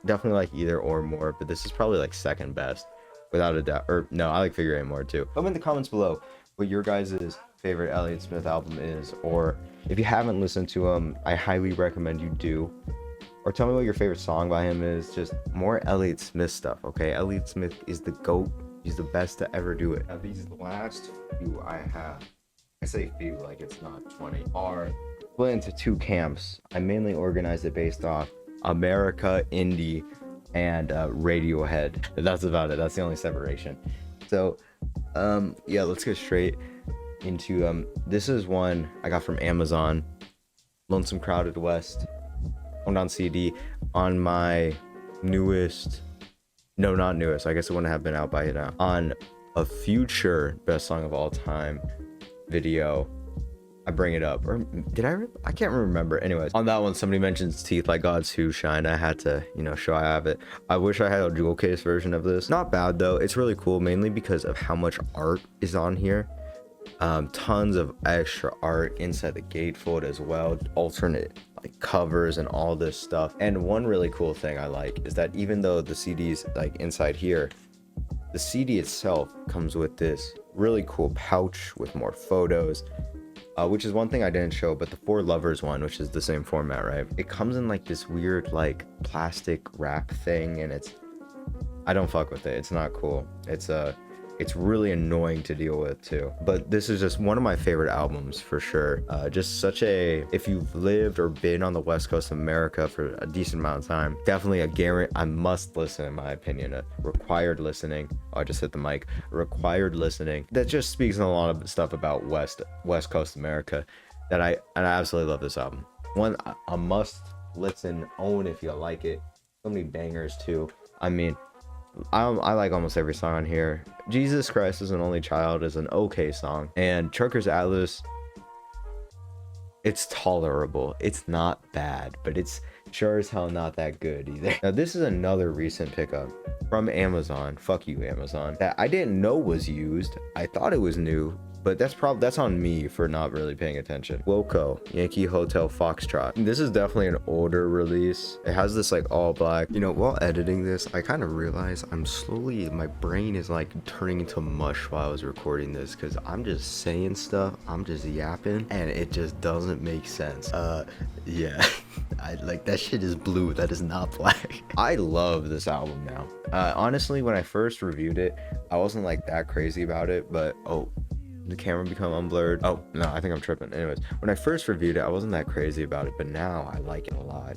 Definitely like Either Or more, but this is probably like second best, without a doubt. Or no, I like Figure 8 more too. Comment in the comments below what your guys' favorite Elliot Smith album is, or if you haven't listened to him, I highly recommend you do. Or tell me what your favorite song by him is. Just more Elliot Smith stuff, okay? Elliot Smith is the GOAT. He's the best to ever do it. Now these last few I have, I say few like it's not 20, are split into two camps. I mainly organized it based off America, indie, and Radiohead. That's about it. That's the only separation. So yeah, let's get straight into this is one I got from Amazon. Lonesome Crowded West, owned on CD, on my newest, no, not newest, I guess it wouldn't have been out by now, on a future best song of all time video. I bring it up, or did I can't remember. Anyways, on that one, somebody mentions Teeth Like God's Who Shine. I had to, show I have it. I wish I had a jewel case version of this. Not bad though. It's really cool, mainly because of how much art is on here. Tons of extra art inside the gatefold as well, alternate like covers and all this stuff. And one really cool thing I like is that even though the CD's like inside here, the CD itself comes with this really cool pouch with more photos, which is one thing I didn't show, but the For Lovers one, which is the same format, right? It comes in like this weird like plastic wrap thing, and I don't fuck with it. It's not cool. It's really annoying to deal with too. But this is just one of my favorite albums for sure. Just such if you've lived or been on the West Coast of America for a decent amount of time, definitely a must listen in my opinion. A required listening. Oh, I just hit the mic. Required listening. That just speaks a lot of stuff about West Coast America that I absolutely love this album. One, a must listen, own if you like it. So many bangers too. I mean, I like almost every song on here. Jesus Christ is an Only Child is an okay song, and Trucker's Atlas, it's tolerable. It's not bad, but it's sure as hell not that good either. Now this is another recent pickup from Amazon. Fuck you, Amazon. That I didn't know was used. I thought it was new, but that's on me for not really paying attention. Wilco, Yankee Hotel Foxtrot. This is definitely an older release. It has this like all black. While editing this, I kind of realized my brain is like turning into mush while I was recording this, because I'm just saying stuff, I'm just yapping, and it just doesn't make sense. Yeah. I like that shit is blue, that is not black. I love this album now. Honestly, when I first reviewed it, I wasn't like that crazy about it, but the camera become unblurred. Oh no, I think I'm tripping. Anyways, when I first reviewed it, I wasn't that crazy about it, but now I like it a lot.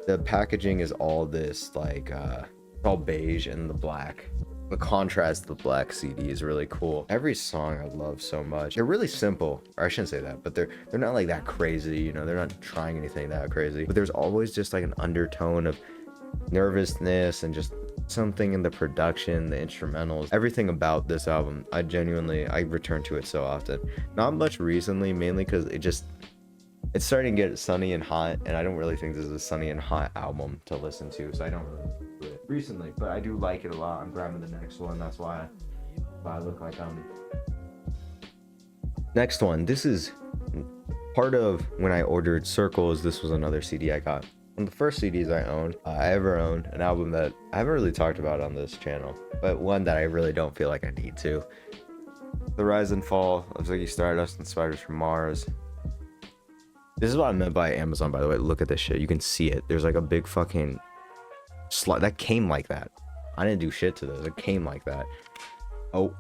The packaging is all this like all beige and the black. The contrast of the black CD is really cool. Every song I love so much. They're really simple, or I shouldn't say that, but they're not like that crazy, they're not trying anything that crazy. But there's always just like an undertone of nervousness and just something in the production, the instrumentals, everything about this album. I return to it so often. Not much recently, mainly because it's starting to get sunny and hot, and I don't really think this is a sunny and hot album to listen to, so I don't really listen to it recently, but I do like it a lot. I'm grabbing the next one. That's why I look like I'm next one. This is part of when I ordered Circles. This was another CD I got. One of the first CDs I ever owned, an album that I haven't really talked about on this channel, but one that I really don't feel like I need to. The Rise and Fall of Ziggy Stardust and Spiders from Mars. This is what I meant by Amazon, by the way. Look at this shit. You can see it. There's like a big fucking slide that came like that. I didn't do shit to this. It came like that. Oh.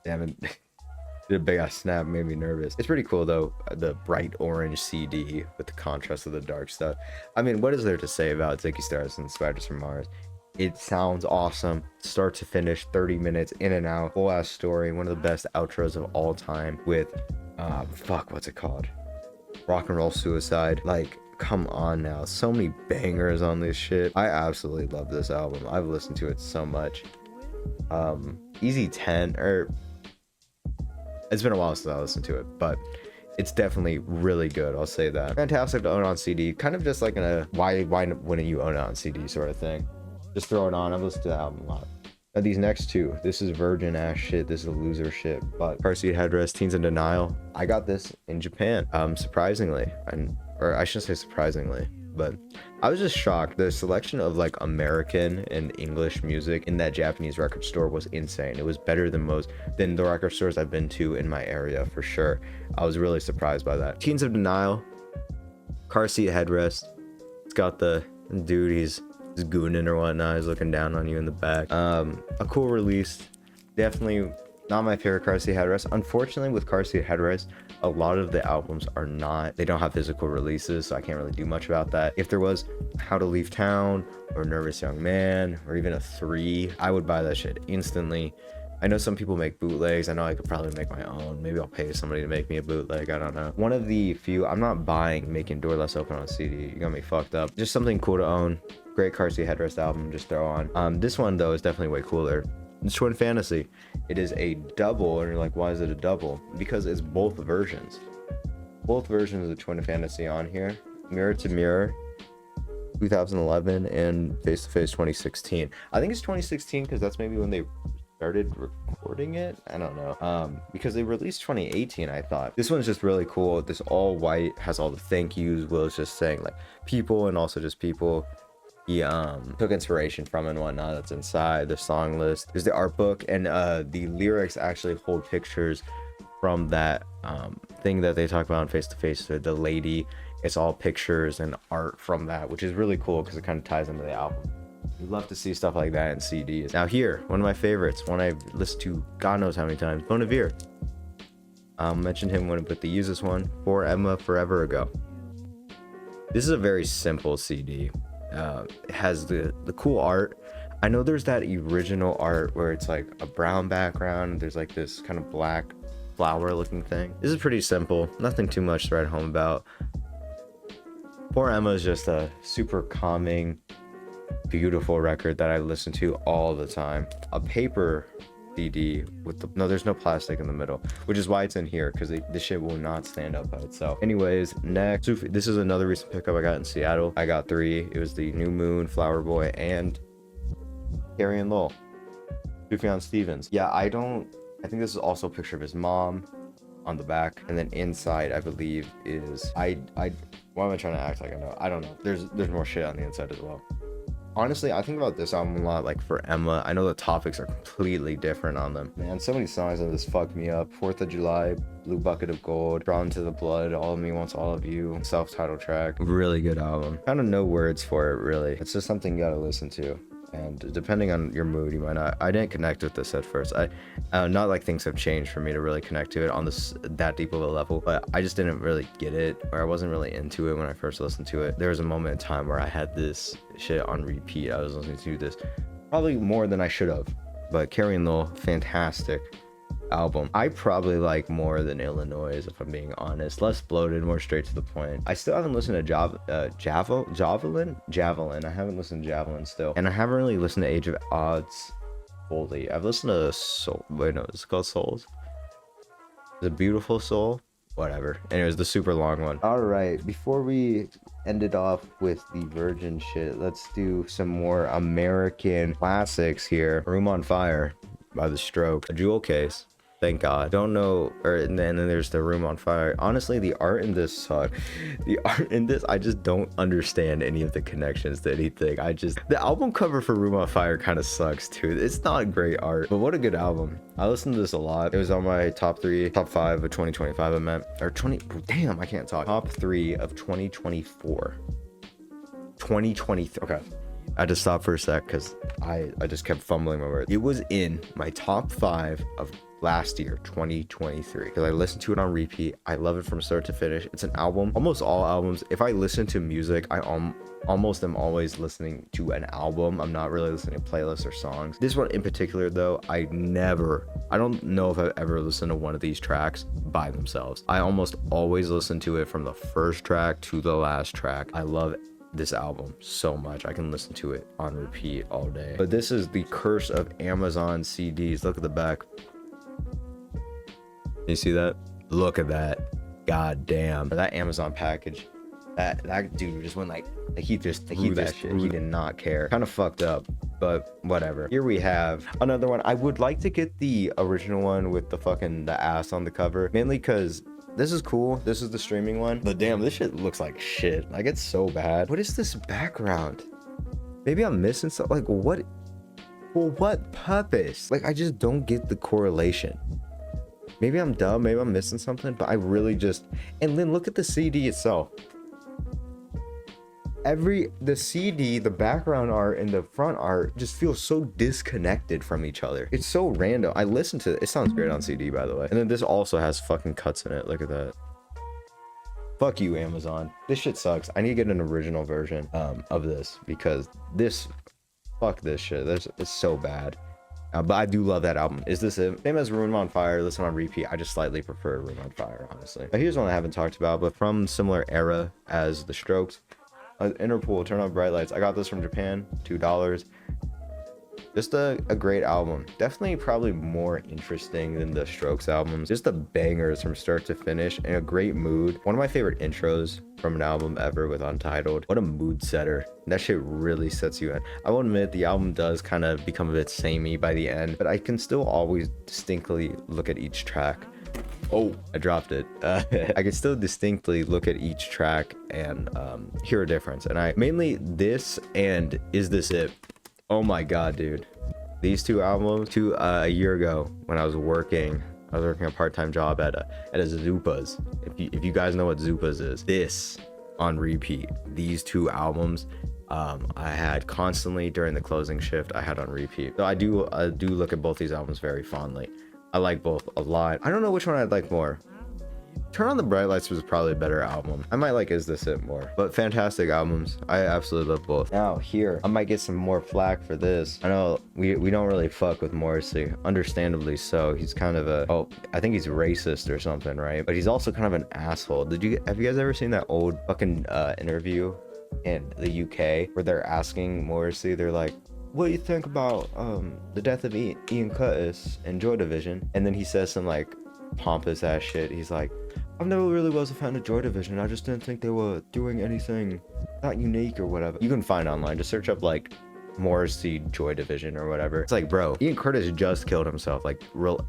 Damn it. Did a big ass snap, made me nervous. It's pretty cool though, the bright orange CD with the contrast of the dark stuff. I mean, what is there to say about Ziggy Stardust and Spiders from Mars? It sounds awesome, start to finish, 30 minutes in and out, whole ass story, one of the best outros of all time with, what's it called? Rock and Roll Suicide. Like, come on now, so many bangers on this shit. I absolutely love this album. I've listened to it so much. Easy 10, or it's been a while since I listened to it, but it's definitely really good, I'll say that. Fantastic to own on CD, kind of just like why wouldn't you own it on CD sort of thing. Just throw it on. I've listened to the album a lot. Now these next two, this is virgin ass shit, this is loser shit, but Car Seat Headrest, Teens in Denial. I got this in Japan, surprisingly, or I shouldn't say surprisingly, but I was just shocked. The selection of like American and English music in that Japanese record store was insane. It was better than the record stores I've been to in my area for sure. I was really surprised by that. Teens of Denial, Car Seat Headrest. It's got the dude, he's gooning or whatnot. He's looking down on you in the back. A cool release. Definitely Not my favorite car seat headrest. Unfortunately, with car seat headrest, a lot of the albums are not, they don't have physical releases, so I can't really do much about that. If there was How to Leave Town or Nervous Young Man or even a 3, I would buy that shit instantly. I know some people make bootlegs. I know I could probably make my own. Maybe I'll pay somebody to make me a bootleg. I don't know. One of the few, I'm not buying Making Door Less Open on CD. You got me fucked up. Just something cool to own. Great car seat headrest album, just throw on. This one though is definitely way cooler. It's Twin Fantasy. It is a double, and you're like, why is it a double? Because it's both versions. Both versions of Twin Fantasy on here. Mirror to Mirror, 2011, and Face to Face 2016. I think it's 2016 because that's maybe when they started recording it. I don't know. Because they released 2018, I thought. This one's just really cool. This all white, has all the thank yous. Will's just saying like people and also just people he took inspiration from and whatnot. That's inside the song list. There's the art book, and the lyrics actually hold pictures from that thing that they talk about on Face to Face, the lady. It's all pictures and art from that, which is really cool because it kind of ties into the album. We'd love to see stuff like that in CDs. Now here, one of my favorites, one I've listened to God knows how many times, Bon Iver. Mentioned him when I put the Use This One, For Emma Forever Ago. This is a very simple CD. It has the cool art. I know there's that original art where it's like a brown background. There's like this kind of black flower looking thing. This is pretty simple. Nothing too much to write home about. Poor Emma is just a super calming, beautiful record that I listen to all the time. A paper CD with the there's no plastic in the middle, which is why it's in here, because this shit will not stand up by itself. Anyways, next, this is another recent pickup I got in Seattle. I got 3. It was the New Moon, Flower Boy, and Carrie and Lowell. Sufjan Stevens. Yeah, I think this is also a picture of his mom on the back, and then inside I believe is why am I trying to act like I know? I don't know. There's more shit on the inside as well. Honestly, I think about this album a lot, like For Emma. I know the topics are completely different on them. Man, so many songs on this fucked me up. 4th of July, Blue Bucket of Gold, Drawn to the Blood, All of Me Wants All of You, self-titled track. Really good album. Kind of no words for it, really. It's just something you gotta listen to. And depending on your mood, you might not. I didn't connect with this at first. Not like things have changed for me to really connect to it on that deep of a level, but I just didn't really get it, or I wasn't really into it when I first listened to it. There was a moment in time where I had this shit on repeat. I was listening to this probably more than I should have. But Carrie and Lowell, fantastic album. I probably like more than Illinois, if I'm being honest. Less bloated, more straight to the point. I still haven't listened to Javelin. I haven't listened to Javelin still, and I haven't really listened to Age of Odds fully. I've listened to Soul. Wait, no, it's called Souls. The Beautiful Soul. Whatever. Anyways, the super long one. All right, before we end it off with the Virgin shit, let's do some more American classics here. Room on Fire by The Strokes. A Jewel Case. Thank God. Don't know, and then there's the Room on Fire. Honestly, the art in this sucks. The art in this, I just don't understand any of the connections to anything. The album cover for Room on Fire kind of sucks too. It's not great art, but what a good album. I listened to this a lot. It was on my top 5 of 2025, I meant. Or 20, damn, I can't talk. Top 3 of 2024. 2023, okay. I had to stop for a sec because I just kept fumbling my words. It was in my top 5 of last year, 2023, because I listened to it on repeat. I love it from start to finish. It's an album. Almost all albums, if I listen to music, I almost am always listening to an album. I'm not really listening to playlists or songs. This one in particular though, I don't know if I've ever listened to one of these tracks by themselves. I almost always listen to it from the first track to the last track. I love this album so much. I can listen to it on repeat all day. But this is the curse of Amazon CDs. Look at the back. You see that? Look at that. God damn. That Amazon package. That dude just went like he just that shit. He did not care. Kind of fucked up, but whatever. Here we have another one. I would like to get the original one with the ass on the cover, mainly because this is cool. This is the streaming one, but damn, this shit looks like shit. Like, it's so bad. What is this background? Maybe I'm missing something. Like, what? For what purpose? Like, I just don't get the correlation. Maybe I'm dumb, maybe I'm missing something, but I really just... And then look at the CD itself. the CD, the background art and the front art just feels so disconnected from each other. It's so random. I listened to it. It sounds great on CD, by the way. And then this also has fucking cuts in it. Look at that. Fuck you, Amazon. This shit sucks. I need to get an original version of this, because this, fuck this shit. It's so bad. But I do love that album. Is this it? Same as Room on Fire, listen on repeat. I just slightly prefer Room on Fire, honestly. Now, here's one I haven't talked about, but from similar era as The Strokes. Interpol, Turn On Bright Lights. I got this from Japan, $2. Just a great album. Definitely probably more interesting than the Strokes albums. Just the bangers from start to finish and a great mood. One of my favorite intros from an album ever with Untitled. What a mood setter. That shit really sets you in. I will admit the album does kind of become a bit samey by the end, but I can still always distinctly look at each track. Oh, I dropped it. I can still distinctly look at each track and hear a difference. And I mainly this and Is This It? Oh my god, dude. These two albums, a year ago when I was working a part-time job at a Zupa's. If you guys know what Zupa's is, this on repeat. These two albums I had constantly during the closing shift. I had on repeat. So I do look at both these albums very fondly. I like both a lot. I don't know which one I'd like more. Turn On the Bright Lights was probably a better album. I might like Is This It more, but fantastic albums. I absolutely love both. Now here, I might get some more flack for this. I know we don't really fuck with Morrissey, understandably so. He's kind of I think he's racist or something, right? But he's also kind of an asshole. Have you guys ever seen that old fucking interview in the UK where they're asking Morrissey, they're like, what do you think about the death of Ian Curtis and Joy Division? And then he says some like pompous ass shit. He's like, I've never really was a fan of Joy Division. I just didn't think they were doing anything that unique or whatever. You can find online, just search up like Morrissey Joy Division or whatever. It's like, bro, Ian Curtis just killed himself. Like, real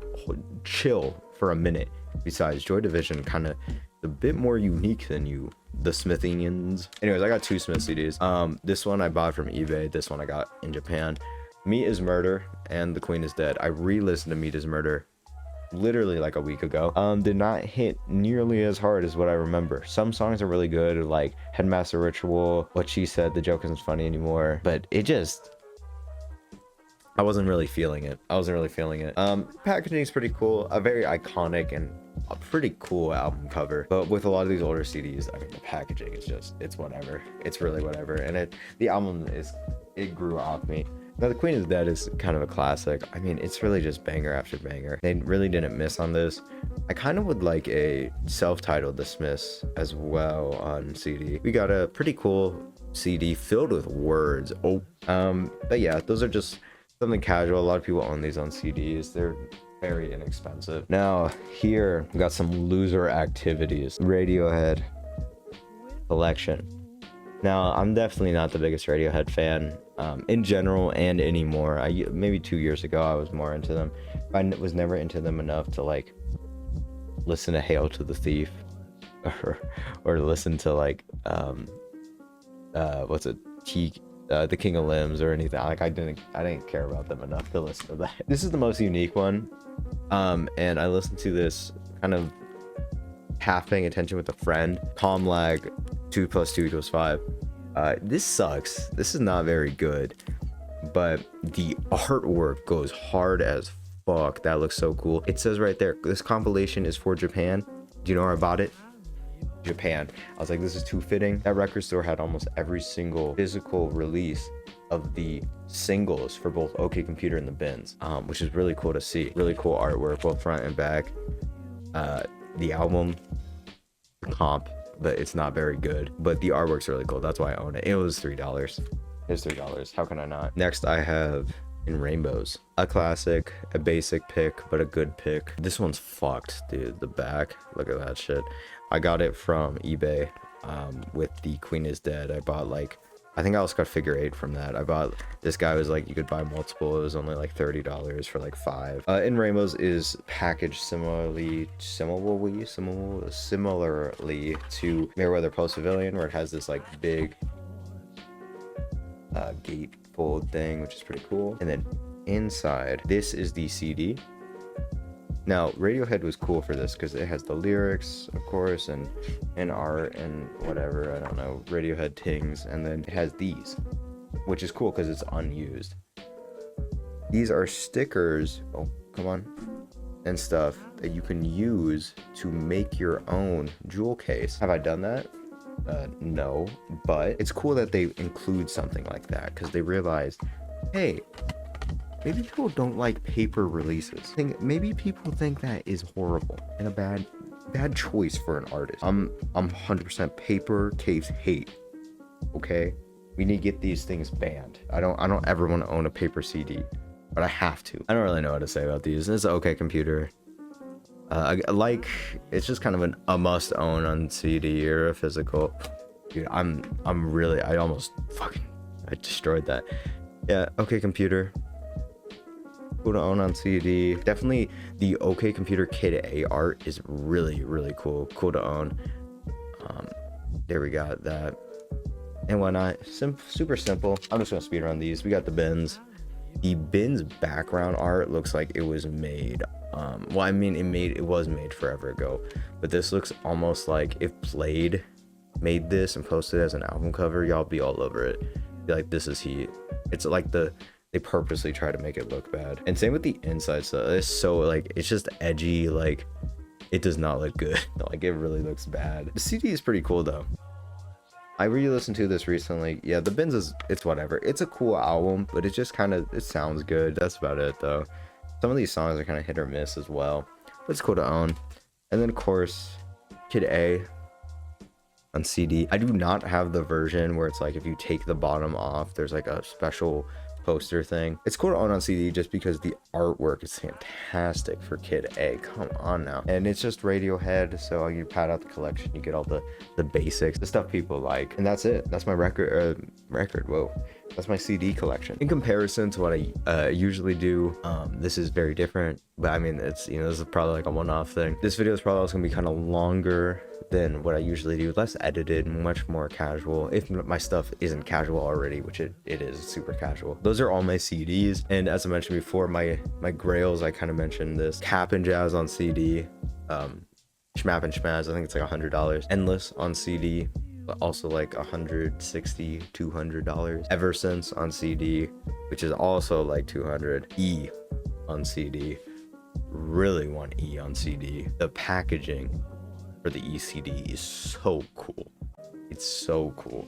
chill for a minute. Besides, Joy Division kind of a bit more unique than you. The Smithsonians. Anyways, I got two Smith CDs. This one I bought from eBay. This one I got in Japan. Meat is Murder and The Queen is Dead. I re-listened to Meat is Murder literally like a week ago. Did not hit nearly as hard as what I remember. Some songs are really good, like Headmaster Ritual, What She Said, The Joke Isn't Funny Anymore, but it just, I wasn't really feeling it. Packaging is pretty cool, a very iconic and a pretty cool album cover, but with a lot of these older CDs, I mean, the packaging is just, it's whatever. It's really whatever, and the album it grew off me. Now, The Queen is Dead is kind of a classic. I mean, it's really just banger after banger. They really didn't miss on this. I kind of would like a self-titled The Smiths as well on CD. We got a pretty cool CD filled with words. But yeah, those are just something casual. A lot of people own these on CDs. They're very inexpensive. Now, here, we got some loser activities. Radiohead collection. Now, I'm definitely not the biggest Radiohead fan in general and anymore. Maybe 2 years ago, I was more into them. I was never into them enough to like listen to Hail to the Thief or listen to like The King of Limbs or anything. Like I didn't care about them enough to listen to that. This is the most unique one, and I listened to this kind of half paying attention with a friend. Calm Lag 2 + 2 = 5. This sucks. This is not very good, but the artwork goes hard as fuck. That looks so cool. It says right there, this compilation is for Japan. Do you know where I bought it? Japan. I was like, this is too fitting. That record store had almost every single physical release of the singles for both OK Computer and The Bins, which is really cool to see. Really cool artwork, both front and back. The album, the comp, but it's not very good, but the artwork's really cool. That's why I own it. It was $3. It's $3. How can I not? Next, I have In Rainbows, a classic, a basic pick, but a good pick. This one's fucked, dude. The back, look at that shit. I got it from eBay with The Queen is Dead. I bought like, I think I also got Figure 8 from that. This guy was like, you could buy multiple. It was only like $30 for like 5. In Rainbows is packaged similarly to Meriwether Post Pavilion, where it has this like big gatefold thing, which is pretty cool. And then inside, this is the CD. Now, Radiohead was cool for this because it has the lyrics, of course, and art and whatever, I don't know, Radiohead tings, and then it has these, which is cool because it's unused. These are stickers, oh, come on, and stuff that you can use to make your own jewel case. Have I done that? No, but it's cool that they include something like that because they realized, hey, maybe people don't like paper releases. Maybe people think that is horrible and a bad choice for an artist. I'm 100% paper case hate. Okay, we need to get these things banned. I don't ever want to own a paper CD, but I have to. I don't really know what to say about these. This is OK Computer. Like, it's just kind of a must own on CD or a physical. Dude, I almost I destroyed that. Yeah, OK Computer. Cool to own on CD. Definitely the OK Computer Kid A art is really, really cool. Cool to own. There we got that. And whatnot. Super simple. I'm just gonna speed run these. We got the bins. The bins background art looks like it was made. Well, I mean, it was made forever ago, but this looks almost like if Blade made this and posted it as an album cover, y'all be all over it. Be like, this is heat. It's like they purposely try to make it look bad. And same with the inside stuff. It's so like, it's just edgy. Like, it does not look good. Like, it really looks bad. The CD is pretty cool though. I re-listened to this recently. Yeah, the bins it's whatever. It's a cool album, but it just it sounds good. That's about it though. Some of these songs are kind of hit or miss as well, but it's cool to own. And then of course, Kid A on CD. I do not have the version where it's like if you take the bottom off, there's like a special poster thing. It's cool to own on CD just because the artwork is fantastic for Kid A. Come on now. And it's just Radiohead, so you pad out the collection, you get all the basics, the stuff people like, and that's it. That's my record. Whoa, that's my CD collection. In comparison to what I usually do, this is very different. But I mean, it's, you know, this is probably like a one-off thing. This video is probably also gonna be kind of longer than what I usually do, less edited, much more casual, if my stuff isn't casual already, which it is super casual. Those are all my CDs, and as I mentioned before, my grails, I kind of mentioned this, Cap and Jazz on CD, Schmap and Schmaz, I think it's like $100, Endless on CD, but also like $160, $200, Ever Since on CD, which is also like $200, E on CD, really want E on CD. The packaging for the ECD is so cool. It's so cool.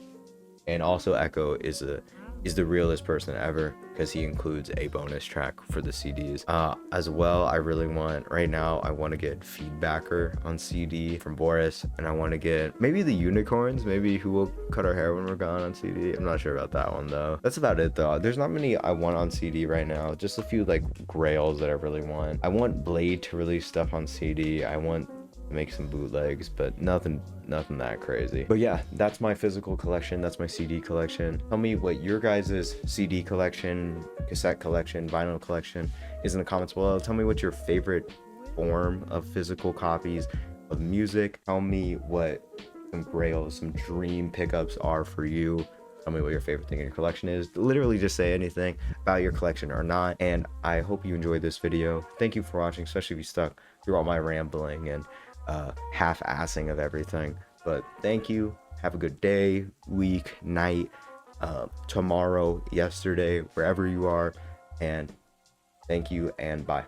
And also Echo is the realest person ever because he includes a bonus track for the CDs. As well, I really want, right now, I want to get Feedbacker on CD from Boris, and I want to get maybe the Unicorns, maybe Who Will Cut Our Hair When We're Gone on CD. I'm not sure about that one though. That's about it though. There's not many I want on CD right now. Just a few like grails that I really want. I want Blade to release stuff on CD. I want make some bootlegs, but nothing that crazy. But yeah, that's my physical collection. That's my CD collection. Tell me what your guys' CD collection, cassette collection, vinyl collection is in the comments below. Tell me what your favorite form of physical copies of music. Tell me what some grails, some dream pickups are for you. Tell me what your favorite thing in your collection is. Literally just say anything about your collection or not. And I hope you enjoyed this video. Thank you for watching, especially if you stuck through all my rambling and half-assing of everything. But thank you. Have a good day, week, night, tomorrow, yesterday, wherever you are. And thank you and bye.